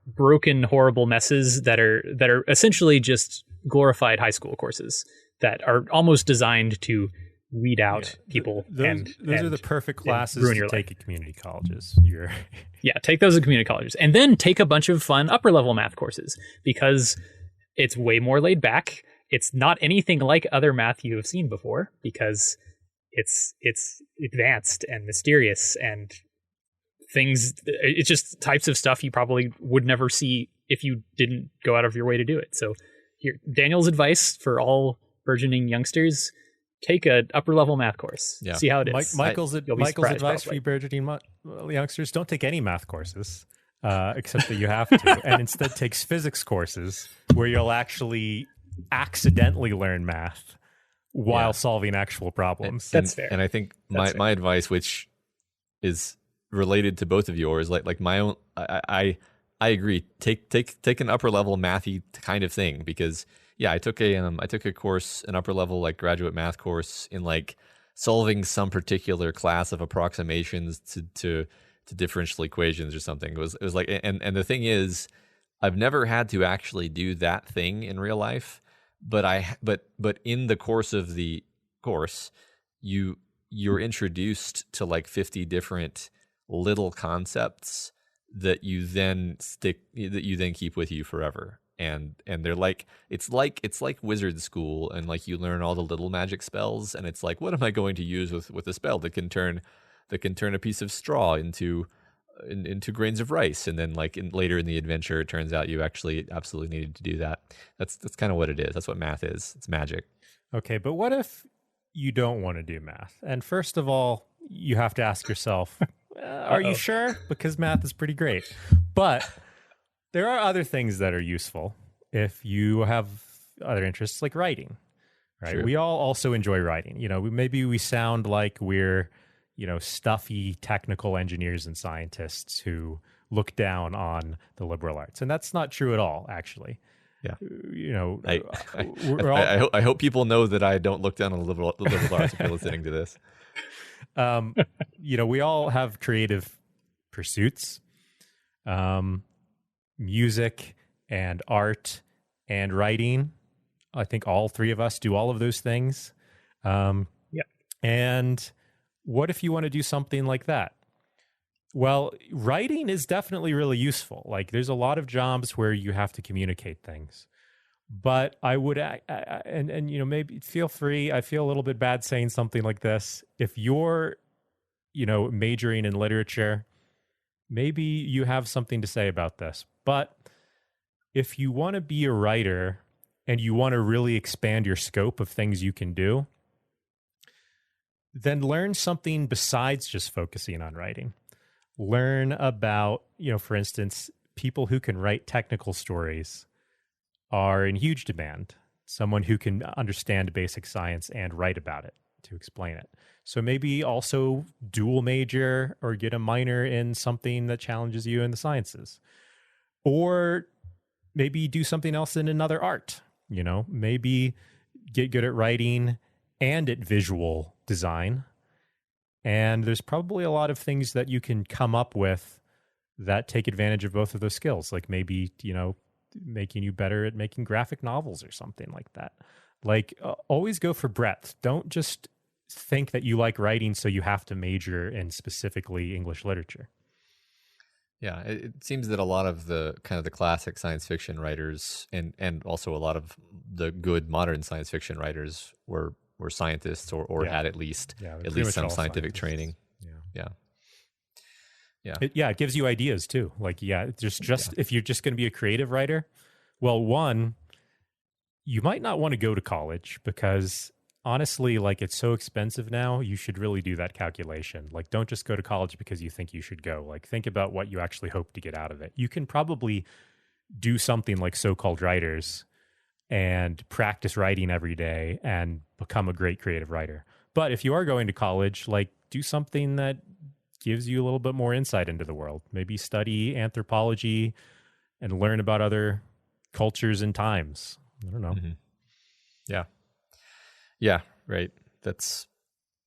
broken, horrible messes that are essentially just glorified high school courses that are almost designed to weed out people.
Those are the perfect classes to take at community colleges.
Take those at community colleges, and then take a bunch of fun upper level math courses, because it's way more laid back. It's not anything like other math you have seen before, because it's advanced and mysterious and things. It's just types of stuff you probably would never see if you didn't go out of your way to do it. So here, Daniel's advice for all burgeoning youngsters: take an upper level math course. Yeah. See how it is.
Michael's advice for you burgeoning youngsters: don't take any math courses, except that you have to, and instead take physics courses where you'll actually accidentally learn math while solving actual problems.
That's fair.
And I think my advice, which is related to both of yours, like my own, I agree. Take an upper level mathy kind of thing, because I took a course, an upper level like graduate math course in like solving some particular class of approximations to differential equations or something. It was like, and the thing is, I've never had to actually do that thing in real life, but in the course of the course, you're introduced to like 50 different little concepts that you then keep with you forever. And they're like, it's like wizard school, and like you learn all the little magic spells, and it's like, what am I going to use with a spell that can turn a piece of straw into grains of rice? And then like later in the adventure, it turns out you actually absolutely needed to do that. That's kind of what it is. That's what math is. It's magic.
Okay, but what if you don't want to do math? And first of all, you have to ask yourself, are you sure? Because math is pretty great. But there are other things that are useful if you have other interests, like writing, right? Sure. We all also enjoy writing. Maybe we sound like we're, stuffy technical engineers and scientists who look down on the liberal arts. And that's not true at all, actually.
Yeah.
I
hope people know that I don't look down on the liberal arts if you're listening to this.
We all have creative pursuits. Music and art and writing. I think all three of us do all of those things. And what if you want to do something like that? Well, writing is definitely really useful. Like, there's a lot of jobs where you have to communicate things. But I would, maybe feel free. I feel a little bit bad saying something like this. If you're, majoring in literature, maybe you have something to say about this. But if you want to be a writer and you want to really expand your scope of things you can do, then learn something besides just focusing on writing. Learn about, for instance, people who can write technical stories are in huge demand. Someone who can understand basic science and write about it to explain it. So maybe also dual major or get a minor in something that challenges you in the sciences. Or maybe do something else in another art, maybe get good at writing and at visual design. And there's probably a lot of things that you can come up with that take advantage of both of those skills, like maybe, making you better at making graphic novels or something like that. Like, always go for breadth. Don't just think that you like writing, so you have to major in specifically English literature.
Yeah, it seems that a lot of the kind of the classic science fiction writers and also a lot of the good modern science fiction writers were scientists or had at least some scientific training.
It gives you ideas too. Like, if you're just going to be a creative writer, well, one, you might not want to go to college because honestly, like, it's so expensive now, you should really do that calculation. Like, don't just go to college because you think you should go. Like, think about what you actually hope to get out of it. You can probably do something like So-Called Writers and practice writing every day and become a great creative writer. But if you are going to college, like, do something that gives you a little bit more insight into the world. Maybe study anthropology and learn about other cultures and times. I don't know.
Mm-hmm. Yeah, right. That's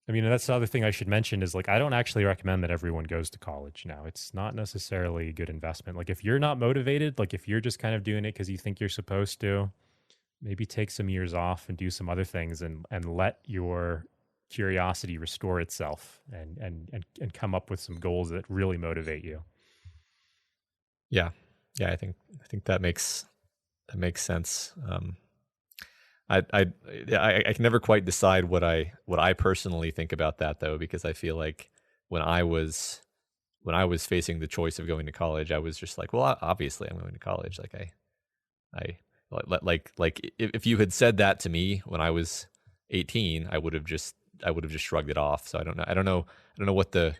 the other thing I should mention is, like, I don't actually recommend that everyone goes to college now. It's not necessarily a good investment. Like, if you're not motivated, like if you're just kind of doing it because you think you're supposed to, maybe take some years off and do some other things and let your curiosity restore itself and come up with some goals that really motivate you.
Yeah. I think that makes sense. I can never quite decide what I personally think about that, though, because I feel like when I was facing the choice of going to college, I was just like, well, obviously I'm going to college. Like if you had said that to me when I was 18, I would have just shrugged it off. So I don't know what the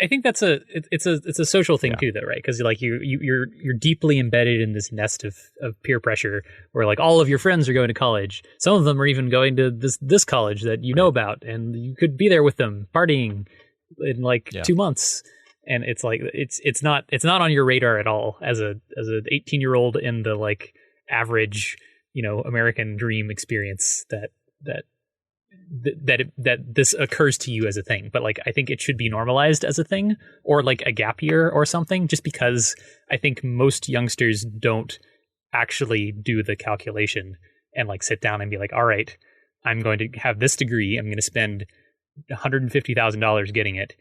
I think it's a social thing too, though, right? Because like you're deeply embedded in this nest of peer pressure, where like all of your friends are going to college. Some of them are even going to this college that you know about, and you could be there with them partying in 2 months. And it's like it's not on your radar at all as a 18-year-old in the like average American dream experience that this occurs to you as a thing. But like, I think it should be normalized as a thing, or like a gap year or something, just because I think most youngsters don't actually do the calculation and like sit down and be like, all right, I'm going to have this degree, I'm going to spend $150,000 getting it.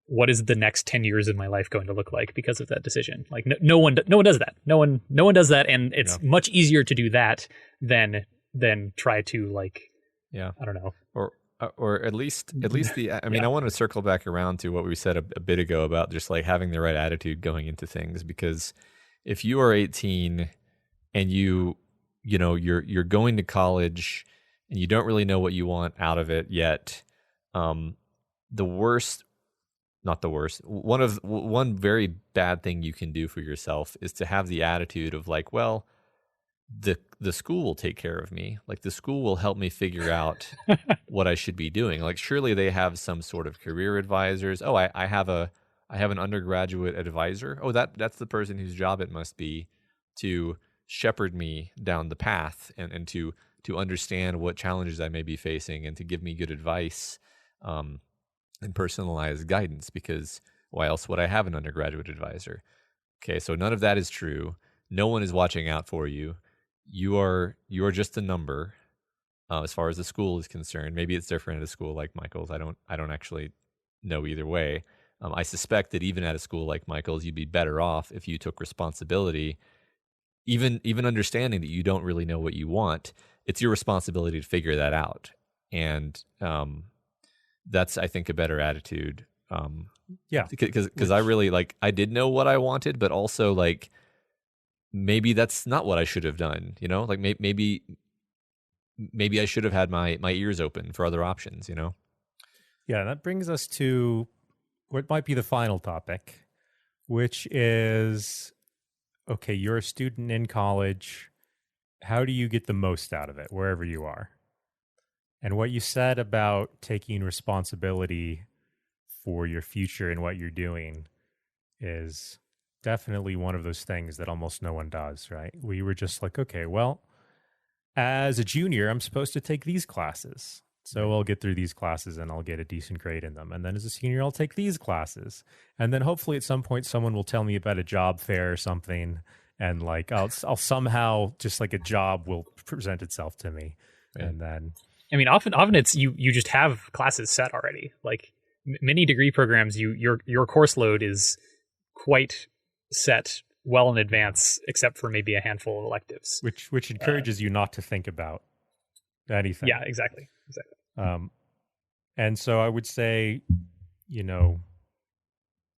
What is the next 10 years of my life going to look like because of that decision? Like no one does that. No one does that. And it's much easier to do that than try to like, I don't know.
Or at least I mean, I want to circle back around to what we said a bit ago about just like having the right attitude going into things, because if you are 18 and you're going to college and you don't really know what you want out of it yet, one very bad thing you can do for yourself is to have the attitude of like, well, the school will take care of me. Like, the school will help me figure out what I should be doing. Like, surely they have some sort of career advisors. Oh, I have an undergraduate advisor. Oh, that's the person whose job it must be to shepherd me down the path and to understand what challenges I may be facing and to give me good advice and personalized guidance, because why else would I have an undergraduate advisor? Okay, so none of that is true. No one is watching out for you. You are just a number as far as the school is concerned. Maybe it's different at a school like Michael's. I don't actually know either way. I suspect that even at a school like Michael's, you'd be better off if you took responsibility, even understanding that you don't really know what you want. It's your responsibility to figure that out, and that's, I think, a better attitude. Because I really I did know what I wanted, but also like, maybe that's not what I should have done, like maybe I should have had my ears open for other options,
Yeah, that brings us to what might be the final topic, which is, okay, you're a student in college. How do you get the most out of it wherever you are? And what you said about taking responsibility for your future and what you're doing is definitely one of those things that almost no one does, right? We were just like, okay, well, as a junior, I'm supposed to take these classes. So I'll get through these classes and I'll get a decent grade in them. And then as a senior, I'll take these classes. And then hopefully at some point, someone will tell me about a job fair or something. And like, I'll somehow just like a job will present itself to me. Right. And then,
I mean, often it's you just have classes set already. Like many degree programs, your course load is quite set well in advance, except for maybe a handful of electives,
which encourages you not to think about anything.
Yeah, exactly.
And so I would say,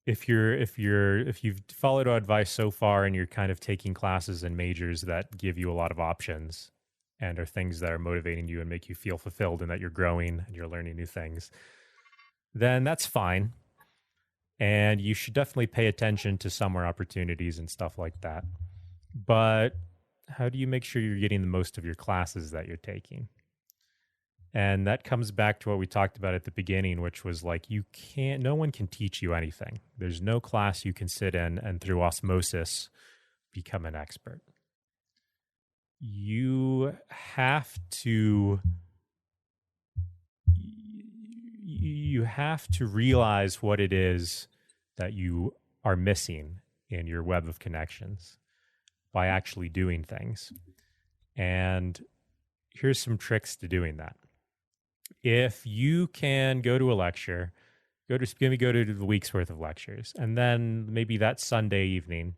if you've followed our advice so far and you're kind of taking classes and majors that give you a lot of options and are things that are motivating you and make you feel fulfilled and that you're growing and you're learning new things, then that's fine. And you should definitely pay attention to summer opportunities and stuff like that. But how do you make sure you're getting the most of your classes that you're taking? And that comes back to what we talked about at the beginning, which was like, no one can teach you anything. There's no class you can sit in and through osmosis become an expert. You have to realize what it is that you are missing in your web of connections by actually doing things. And here's some tricks to doing that. If you can go to a lecture, go to the week's worth of lectures, and then maybe that Sunday evening,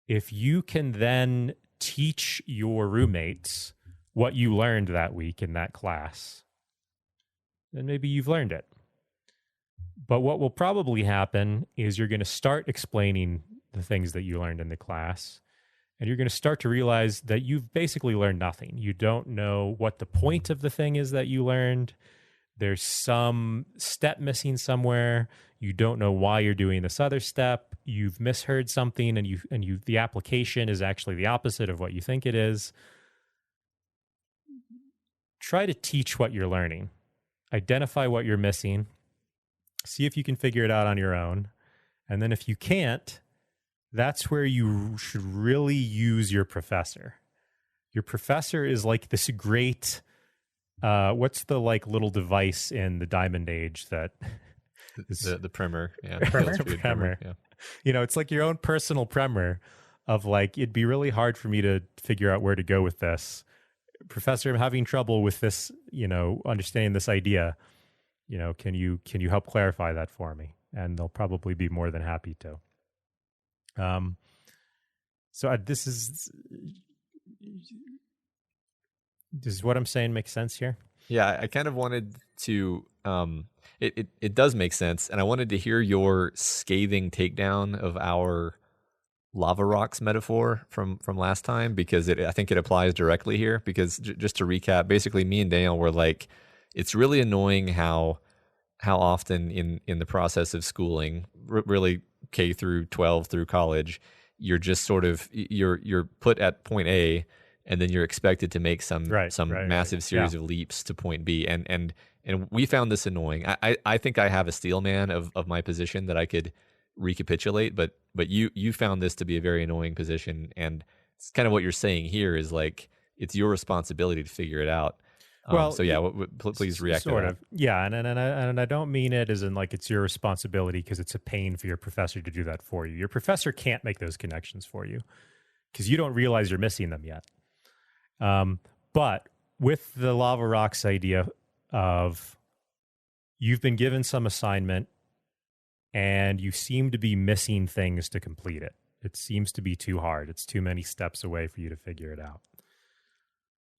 if you can then teach your roommates what you learned that week in that class, then maybe you've learned it. But what will probably happen is you're going to start explaining the things that you learned in the class, and you're going to start to realize that you've basically learned nothing. You don't know what the point of the thing is that you learned. There's some step missing somewhere. You don't know why you're doing this other step. You've misheard something, and the application is actually the opposite of what you think it is. Try to teach what you're learning. Identify what you're missing. See if you can figure it out on your own. And then if you can't, that's where you should really use your professor. Your professor is like this great, what's the like little device in the Diamond Age that is
the primer. Yeah.
Primer. Yeah. It's like your own personal primer of like, it'd be really hard for me to figure out where to go with this. Professor, I'm having trouble with this, understanding this idea. Can you help clarify that for me? And they'll probably be more than happy to. Does what I'm saying make sense here?
Yeah, I kind of wanted to, it does make sense. And I wanted to hear your scathing takedown of our lava rocks metaphor from last time, because I think it applies directly here. Because just to recap, basically me and Daniel were like, it's really annoying how often in the process of schooling, really K through 12 through college, you're just sort of you're put at point A, and then you're expected to make some massive series of leaps to point B. And we found this annoying. I think I have a steel man of my position that I could recapitulate, but you found this to be a very annoying position, and it's kind of what you're saying here is like it's your responsibility to figure it out. Well, so yeah, please react
sort
to
of. Yeah, and I don't mean it as in like it's your responsibility because it's a pain for your professor to do that for you. Your professor can't make those connections for you because you don't realize you're missing them yet. But with the lava rocks idea of you've been given some assignment and you seem to be missing things to complete it. It seems to be too hard. It's too many steps away for you to figure it out.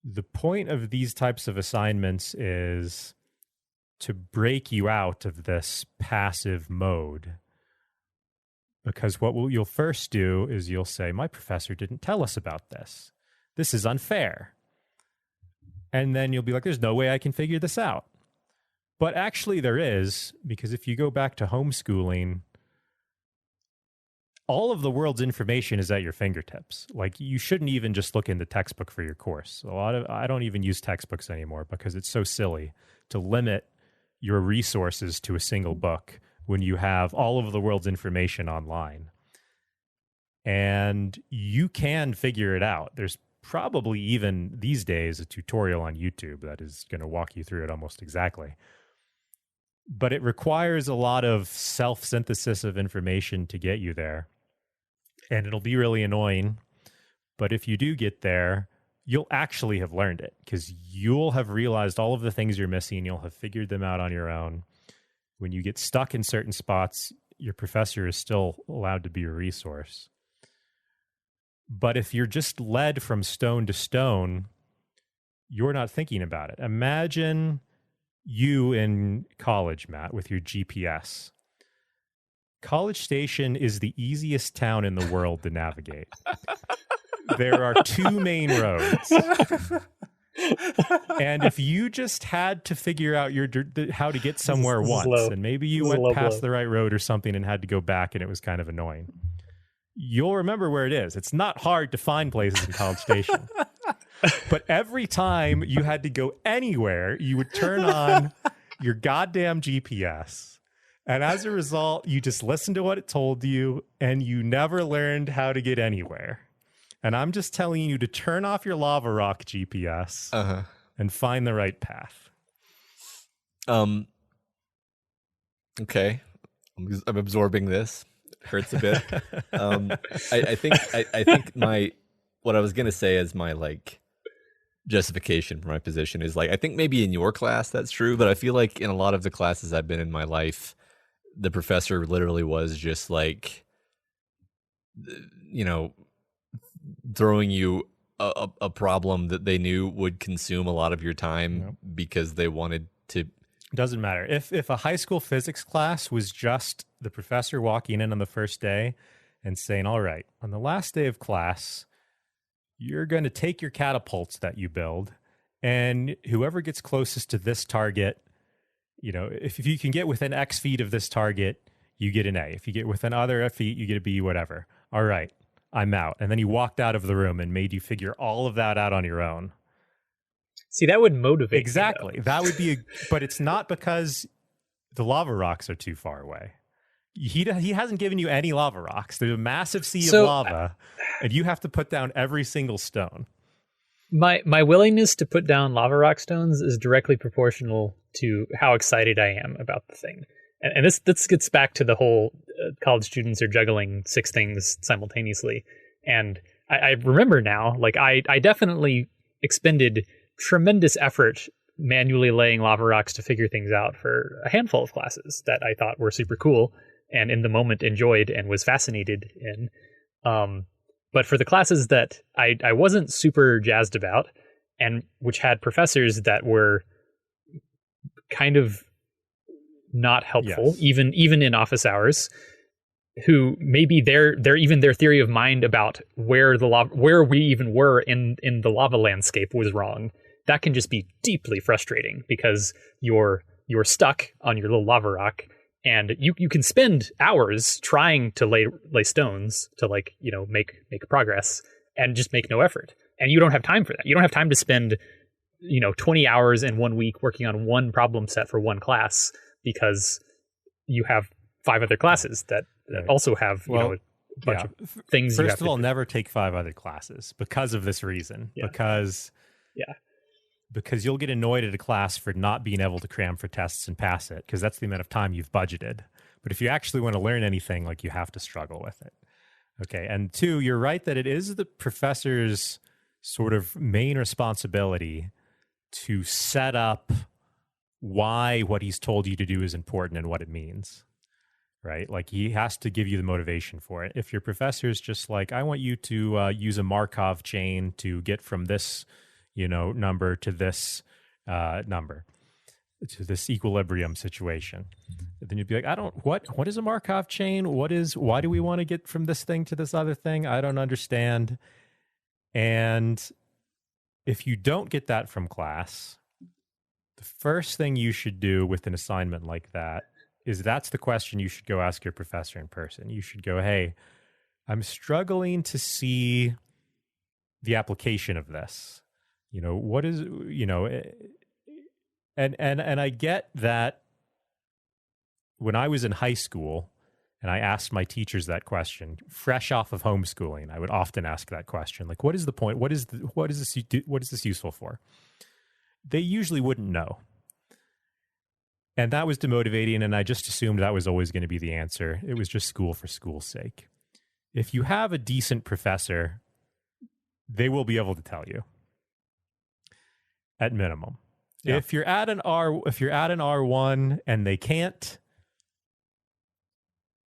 The point of these types of assignments is to break you out of this passive mode. Because what you'll first do is you'll say, my professor didn't tell us about this. This is unfair. And then you'll be like, there's no way I can figure this out. But actually there is, because if you go back to homeschooling, all of the world's information is at your fingertips. Like, you shouldn't even just look in the textbook for your course. I don't even use textbooks anymore because it's so silly to limit your resources to a single book when you have all of the world's information online. And you can figure it out. There's probably even these days a tutorial on YouTube that is going to walk you through it almost exactly. But it requires a lot of self-synthesis of information to get you there. And it'll be really annoying. But if you do get there, you'll actually have learned it because you'll have realized all of the things you're missing. You'll have figured them out on your own. When you get stuck in certain spots, your professor is still allowed to be a resource. But if you're just led from stone to stone, you're not thinking about it. Imagine you in college, Matt, with your GPS. College Station is the easiest town in the world to navigate. There are two main roads. And if you just had to figure out how to get somewhere once, and maybe you went past the right road or something and had to go back and it was kind of annoying, you'll remember where it is. It's not hard to find places in College Station. But every time you had to go anywhere, you would turn on your goddamn GPS. And as a result, you just listened to what it told you and you never learned how to get anywhere. And I'm just telling you to turn off your lava rock GPS and find the right path.
Okay. I'm absorbing this. Hurts a bit. I think what I was gonna say as my like justification for my position is like, I think maybe in your class that's true, but I feel like in a lot of the classes I've been in my life, the professor literally was just like, you know, throwing you a problem that they knew would consume a lot of your time because they wanted to.
Doesn't matter. If a high school physics class was just the professor walking in on the first day and saying, all right, on the last day of class, you're going to take your catapults that you build, and whoever gets closest to this target, you know, if you can get within X feet of this target, you get an A. If you get within other feet, you get a B, whatever. All right, I'm out. And then he walked out of the room and made you figure all of that out on your own.
See, that would motivate
exactly.
Me,
that would be, but it's not because the lava rocks are too far away. He hasn't given you any lava rocks. There's a massive sea of lava, and you have to put down every single stone.
My willingness to put down lava rock stones is directly proportional to how excited I am about the thing. And this gets back to the whole college students are juggling 6 things simultaneously. And I remember now, like I definitely expended tremendous effort manually laying lava rocks to figure things out for a handful of classes that I thought were super cool and in the moment enjoyed and was fascinated in. But for the classes that I wasn't super jazzed about, and which had professors that were kind of not helpful, even in office hours, who maybe their theory of mind about where we even were in the lava landscape was wrong. That can just be deeply frustrating because you're stuck on your little lava rock, and you can spend hours trying to lay stones to make progress and just make no effort. And you don't have time for that. You don't have time to spend 20 hours in 1 week working on one problem set for one class because you have 5 other classes that also have a bunch of things.
First of all, never take 5 other classes because of this reason. Because you'll get annoyed at a class for not being able to cram for tests and pass it, because that's the amount of time you've budgeted. But if you actually want to learn anything, like, you have to struggle with it. Okay, and 2, you're right that it is the professor's sort of main responsibility to set up why what he's told you to do is important and what it means, right? Like, he has to give you the motivation for it. If your professor's just like, I want you to use a Markov chain to get from this number to this number, to this equilibrium situation. Then you'd be like, what is a Markov chain? Why do we want to get from this thing to this other thing? I don't understand. And if you don't get that from class, the first thing you should do with an assignment like that is that's the question you should go ask your professor in person. You should go, hey, I'm struggling to see the application of this. What is, and I get that when I was in high school and I asked my teachers that question, fresh off of homeschooling, I would often ask that question, like, what is the point? What is this useful for? They usually wouldn't know. And that was demotivating, and I just assumed that was always going to be the answer. It was just school for school's sake. If you have a decent professor, they will be able to tell you, at minimum. Yeah. If you're at an R1 and they can't,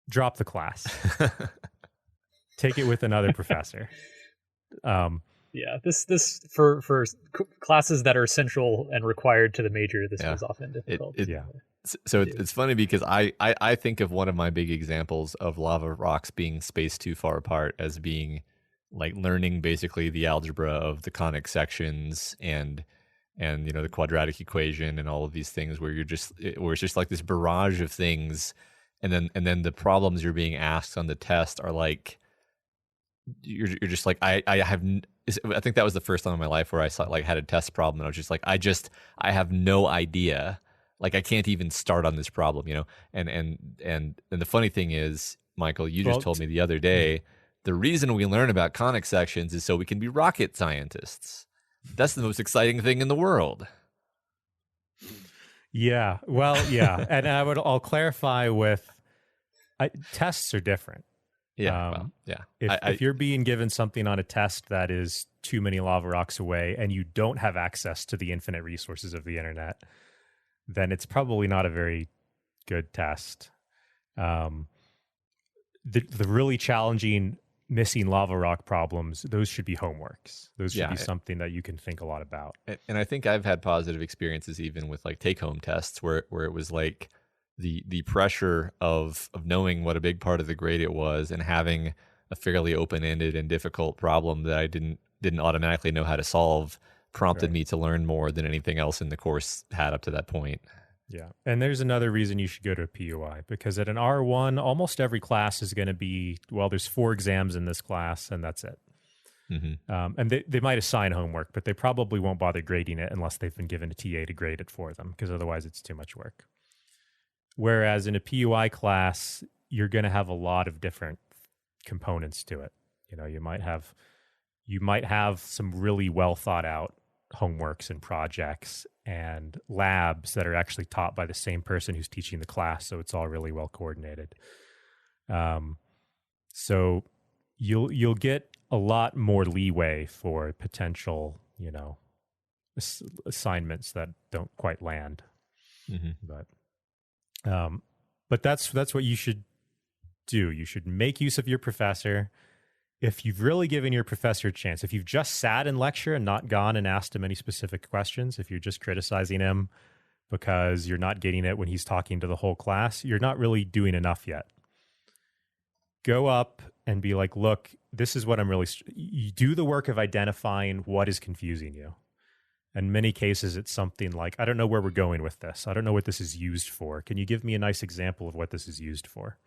drop the class. Take it with another professor.
Yeah, this for classes that are central and required to the major, this was often difficult.
So it's funny because I think of one of my big examples of lava rocks being spaced too far apart as being like learning basically the algebra of the conic sections and the quadratic equation and all of these things where it's just like this barrage of things, and then the problems you're being asked on the test are like you're just like I think that was the first time in my life where I had a test problem and I was just like I have no idea, like I can't even start on this problem, and the funny thing is, Michael, you just told me the other day the reason we learn about conic sections is so we can be rocket scientists. That's the most exciting thing in the world.
Yeah, well, yeah, and I'll clarify with tests are different.
Yeah,
If you're being given something on a test that is too many lava rocks away and you don't have access to the infinite resources of the internet, then it's probably not a very good test. The really challenging missing lava rock problems, those should be homeworks. Those should be something that you can think a lot about.
And I think I've had positive experiences even with like take-home tests where it was like the pressure of knowing what a big part of the grade it was and having a fairly open-ended and difficult problem that I didn't automatically know how to solve prompted me to learn more than anything else in the course had up to that point.
Yeah. And there's another reason you should go to a PUI, because at an R1, almost every class is going to be, there's 4 exams in this class and that's it. Mm-hmm. And they might assign homework, but they probably won't bother grading it unless they've been given a TA to grade it for them, because otherwise it's too much work. Whereas in a PUI class, you're going to have a lot of different components to it. You might have some really well thought out homeworks and projects and labs that are actually taught by the same person who's teaching the class, so it's all really well coordinated. So you'll get a lot more leeway for potential, assignments that don't quite land. Mm-hmm. But that's what you should do. You should make use of your professor. If you've really given your professor a chance, if you've just sat in lecture and not gone and asked him any specific questions, if you're just criticizing him because you're not getting it when he's talking to the whole class, you're not really doing enough yet. Go up and be like, look, this is what I'm really... You do the work of identifying what is confusing you. In many cases, it's something like, I don't know where we're going with this. I don't know what this is used for. Can you give me a nice example of what this is used for?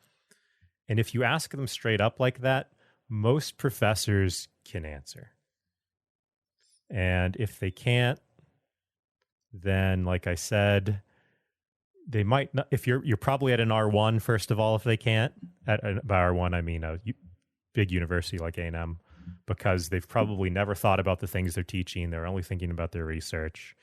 And if you ask them straight up like that, most professors can answer. And if they can't, then, like I said, they might not. If you're probably at an R1, first of all, if they can't. By R1, I mean a big university like A&M, because they've probably never thought about the things they're teaching. They're only thinking about their research.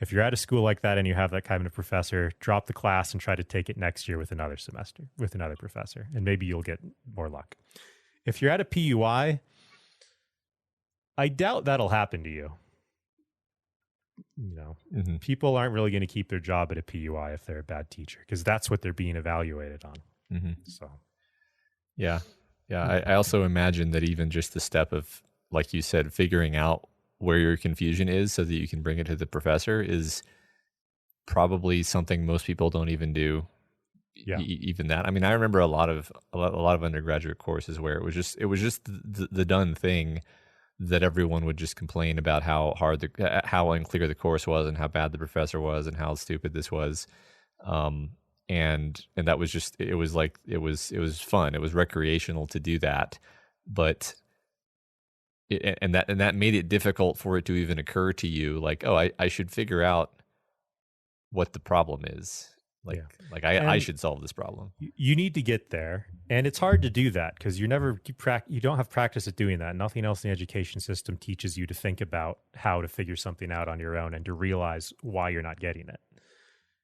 If you're at a school like that and you have that kind of professor, drop the class and try to take it next year with another semester, with another professor, and maybe you'll get more luck. If you're at a PUI, I doubt that'll happen to you. Mm-hmm. People aren't really going to keep their job at a PUI if they're a bad teacher, because that's what they're being evaluated on. Mm-hmm. So,
yeah. I also imagine that even just the step of, like you said, figuring out where your confusion is so that you can bring it to the professor is probably something most people don't even do.
Yeah.
Even that. I mean, I remember a lot of undergraduate courses where it was just the done thing that everyone would just complain about how unclear the course was and how bad the professor was and how stupid this was. And that was just, it was fun. It was recreational to do that. but and that made it difficult for it to even occur to you, like, oh, I should figure out what the problem is. I should solve this problem.
You need to get there, and it's hard to do that because you don't have practice at doing that. Nothing else in the education system teaches you to think about how to figure something out on your own and to realize why you're not getting it.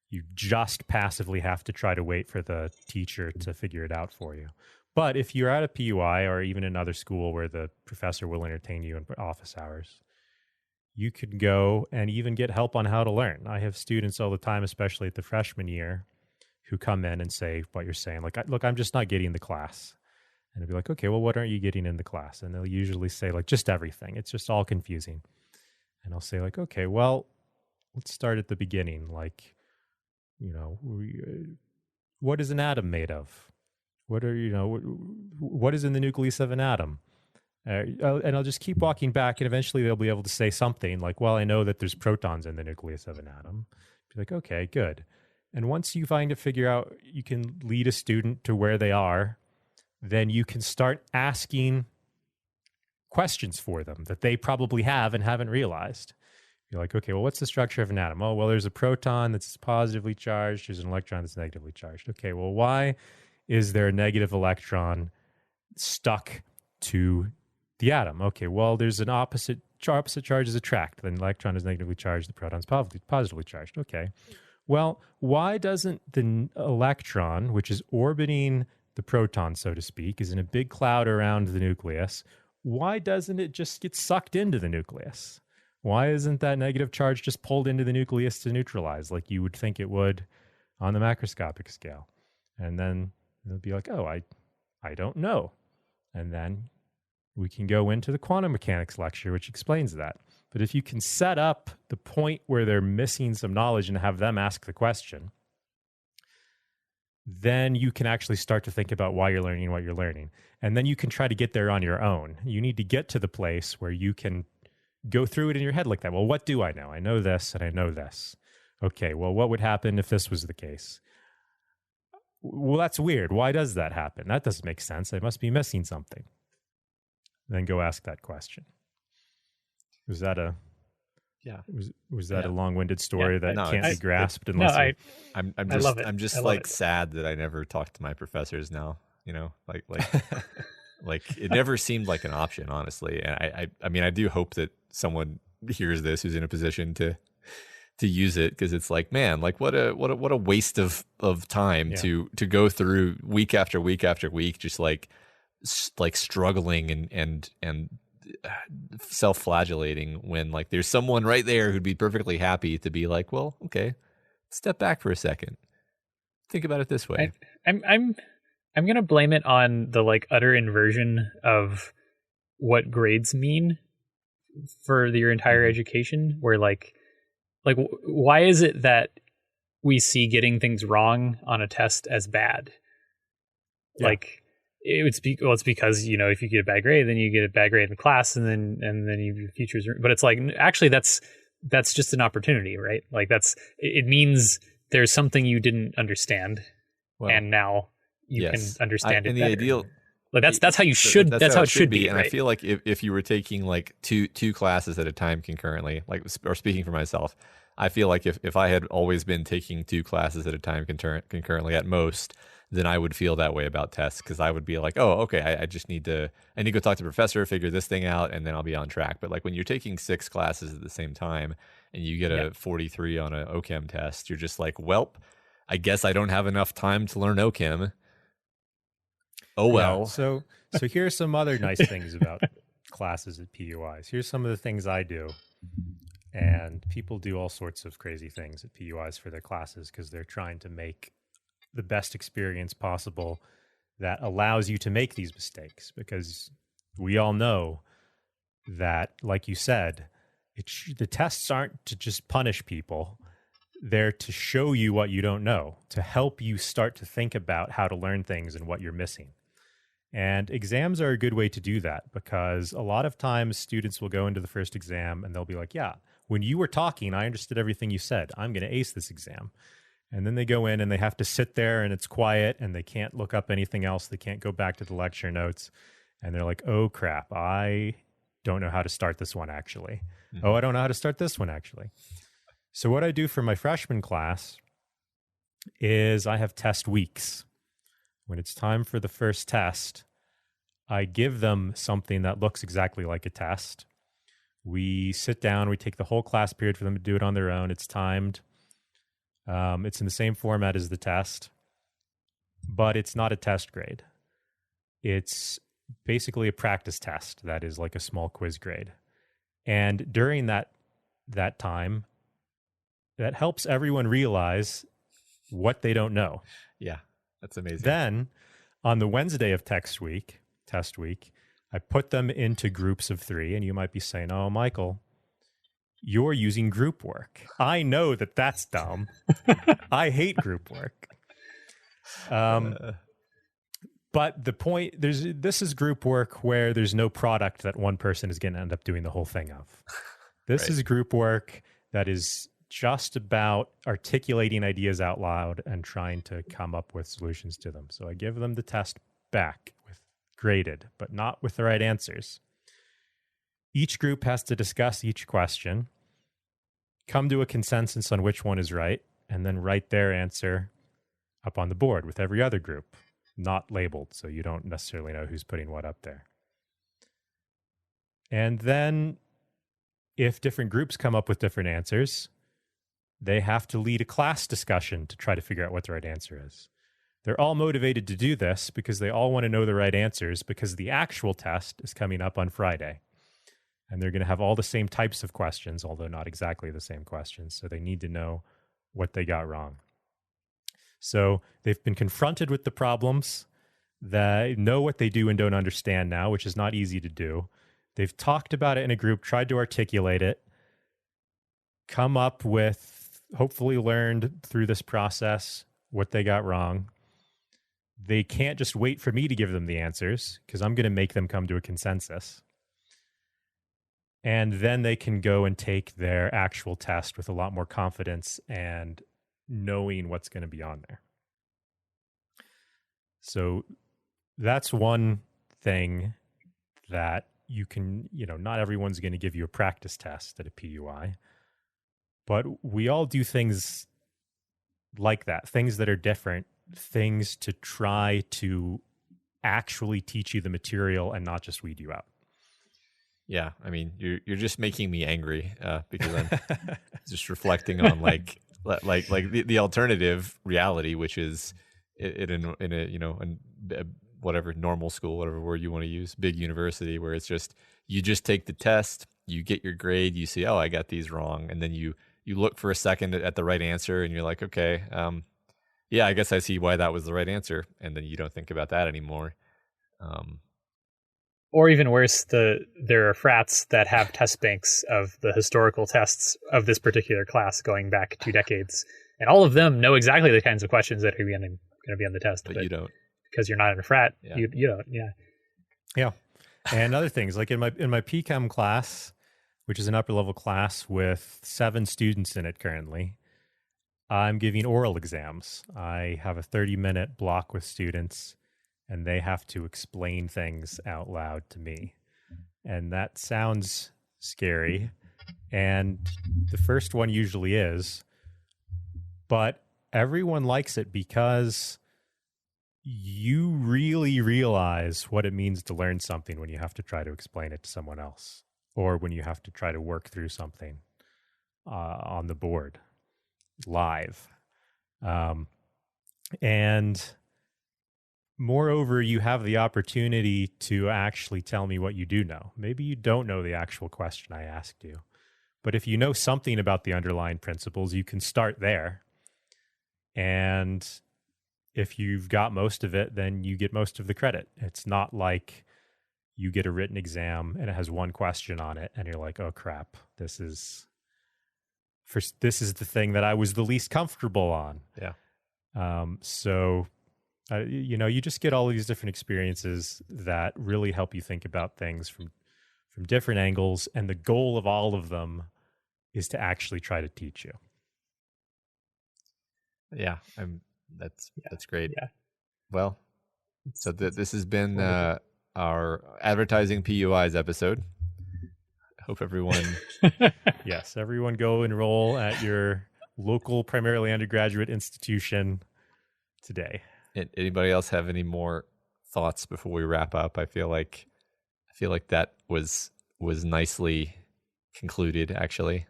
You just passively have to try to wait for the teacher to figure it out for you. But if you're at a PUI or even another school where the professor will entertain you in office hours, you could go and even get help on how to learn. I have students all the time, especially at the freshman year, who come in and say what you're saying. Like, look, I'm just not getting the class. And I'd be like, okay, well, what aren't you getting in the class? And they'll usually say, like, just everything. It's just all confusing. And I'll say, like, okay, well, let's start at the beginning. Like, you know, what is an atom made of? What is in the nucleus of an atom? And I'll just keep walking back, and eventually they'll be able to say something like, well, I know that there's protons in the nucleus of an atom. Be like, okay, good. And once you figure out you can lead a student to where they are, then you can start asking questions for them that they probably have and haven't realized. You're like, okay, well, what's the structure of an atom? Oh, well, there's a proton that's positively charged. There's an electron that's negatively charged. Okay, well, why is there a negative electron stuck to the atom? Okay, well, there's an opposite charges attract. Then the electron is negatively charged. The proton's positively charged. Okay. Well, why doesn't the electron, which is orbiting the proton, so to speak, is in a big cloud around the nucleus, why doesn't it just get sucked into the nucleus? Why isn't that negative charge just pulled into the nucleus to neutralize like you would think it would on the macroscopic scale? And then they'll be like, oh, I don't know. And then we can go into the quantum mechanics lecture, which explains that. But if you can set up the point where they're missing some knowledge and have them ask the question, then you can actually start to think about why you're learning what you're learning. And then you can try to get there on your own. You need to get to the place where you can go through it in your head like that. Well, what do I know? I know this and I know this. Okay, well, what would happen if this was the case? Well, that's weird. Why does that happen? That doesn't make sense. I must be missing something. Then go ask that question. Was that a long-winded story that can't be grasped unless
I'm just like sad that I never talked to my professors now, you know, like like it never seemed like an option, honestly. And I mean, I do hope that someone hears this who's in a position to use it, because it's like, man, like what a waste of time to go through week after week after week, just like struggling and self-flagellating, when like there's someone right there who'd be perfectly happy to be like, well, okay, step back for a second, think about it this way.
I'm gonna blame it on the like utter inversion of what grades mean for your entire education, where like why is it that we see getting things wrong on a test as bad? Like it's because, you know, if you get a bad grade, then you get a bad grade in class, and then your futures. But it's like, actually, that's just an opportunity, right? Like it means there's something you didn't understand, and now you can understand it.
And
better.
the ideal,
like that's how you should. That's how it should be.
And
right?
I feel like if you were taking like two classes at a time concurrently, like, or speaking for myself, I feel like if I had always been taking 2 classes at a time concurrently at most, then I would feel that way about tests, because I would be like, oh, okay, I need to go talk to the professor, figure this thing out, and then I'll be on track. But like when you're taking 6 classes at the same time and you get a 43 on an OChem test, you're just like, welp, I guess I don't have enough time to learn OChem. Oh, well.
Yeah, so here's some other nice things about classes at PUIs. Here's some of the things I do. And people do all sorts of crazy things at PUIs for their classes because they're trying to make the best experience possible that allows you to make these mistakes, because we all know that, like you said, the tests aren't to just punish people. They're to show you what you don't know, to help you start to think about how to learn things and what you're missing. And exams are a good way to do that, because a lot of times students will go into the first exam and they'll be like, yeah, when you were talking, I understood everything you said. I'm going to ace this exam. And then they go in and they have to sit there and it's quiet and they can't look up anything else. They can't go back to the lecture notes. And they're like, oh crap, I don't know how to start this one actually.
Mm-hmm.
Oh, I don't know how to start this one actually. So what I do for my freshman class is I have test weeks. When it's time for the first test, I give them something that looks exactly like a test. We sit down, we take the whole class period for them to do it on their own. It's timed. It's in the same format as the test, but it's not a test grade. It's basically a practice test that is like a small quiz grade. And during that time, that helps everyone realize what they don't know.
Yeah, that's amazing.
Then on the Wednesday of test week, I put them into groups of 3. And you might be saying, oh, Michael, you're using group work. I know that that's dumb. I hate group work. But the point, this is group work where there's no product that one person is going to end up doing the whole thing of. This
Right.
is group work that is just about articulating ideas out loud and trying to come up with solutions to them. So I give them the test back with graded, but not with the right answers. Each group has to discuss each question, come to a consensus on which one is right, and then write their answer up on the board with every other group, not labeled, so you don't necessarily know who's putting what up there. And then if different groups come up with different answers, they have to lead a class discussion to try to figure out what the right answer is. They're all motivated to do this because they all want to know the right answers, because the actual test is coming up on Friday. And they're going to have all the same types of questions, although not exactly the same questions. So they need to know what they got wrong. So they've been confronted with the problems. They know what they do and don't understand now, which is not easy to do. They've talked about it in a group, tried to articulate it, come up with, hopefully learned through this process what they got wrong. They can't just wait for me to give them the answers, because I'm going to make them come to a consensus. And then they can go and take their actual test with a lot more confidence and knowing what's going to be on there. So that's one thing that you can, not everyone's going to give you a practice test at a PUI, but we all do things like that, things that are different, things to try to actually teach you the material and not just weed you out.
Yeah, I mean, you're just making me angry because I'm just reflecting on like the alternative reality, which is in a whatever normal school, whatever word you want to use, big university, where it's just you just take the test, you get your grade, you see, oh, I got these wrong, and then you look for a second at the right answer, and you're like, okay, yeah, I guess I see why that was the right answer, and then you don't think about that anymore.
Or even worse, there are frats that have test banks of the historical tests of this particular class going back 2 decades, and all of them know exactly the kinds of questions that are going to be on the test,
but you don't,
because you're not in a frat.
Yeah.
You don't.
Yeah, and other things like in my PChem class, which is an upper level class with 7 students in it currently, I'm giving oral exams. I have a 30-minute block with students, and they have to explain things out loud to me. And that sounds scary. And the first one usually is. But everyone likes it because you really realize what it means to learn something when you have to try to explain it to someone else, or when you have to try to work through something on the board live. And moreover, you have the opportunity to actually tell me what you do know. Maybe you don't know the actual question I asked you, but if you know something about the underlying principles, you can start there. And if you've got most of it, then you get most of the credit. It's not like you get a written exam and it has one question on it, and you're like, oh crap, this is the thing that I was the least comfortable on.
Yeah.
So you just get all of these different experiences that really help you think about things from different angles, and the goal of all of them is to actually try to teach you.
Yeah, that's great.
Yeah.
Well, so this has been advertising PUIs episode. Hope everyone.
Yes, everyone go enroll at your local, primarily undergraduate institution today.
Anybody else have any more thoughts before we wrap up? I feel like that was nicely concluded, actually.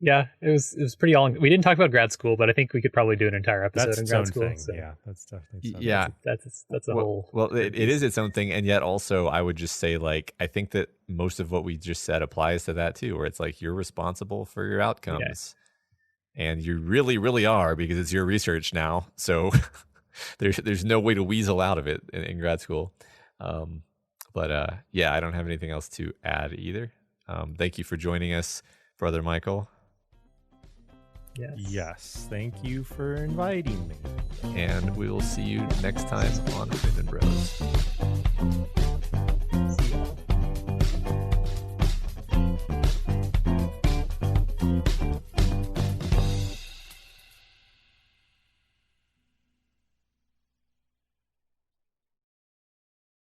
Yeah, it was pretty all. We didn't talk about grad school, but I think we could probably do an entire episode
That's
in
its
grad
own
school.
thing.
So
Yeah, that's definitely something.
Yeah,
that's a whole.
Well, it is its own thing, and yet also I would just say, like, I think that most of what we just said applies to that too, where it's like you're responsible for your outcomes, and you really, really are, because it's your research now. So there's no way to weasel out of it in grad school. But yeah, I don't have anything else to add either. Thank you for joining us, Brother Michael.
Yes, thank you for inviting me.
And we will see you next time on Freeman Bros.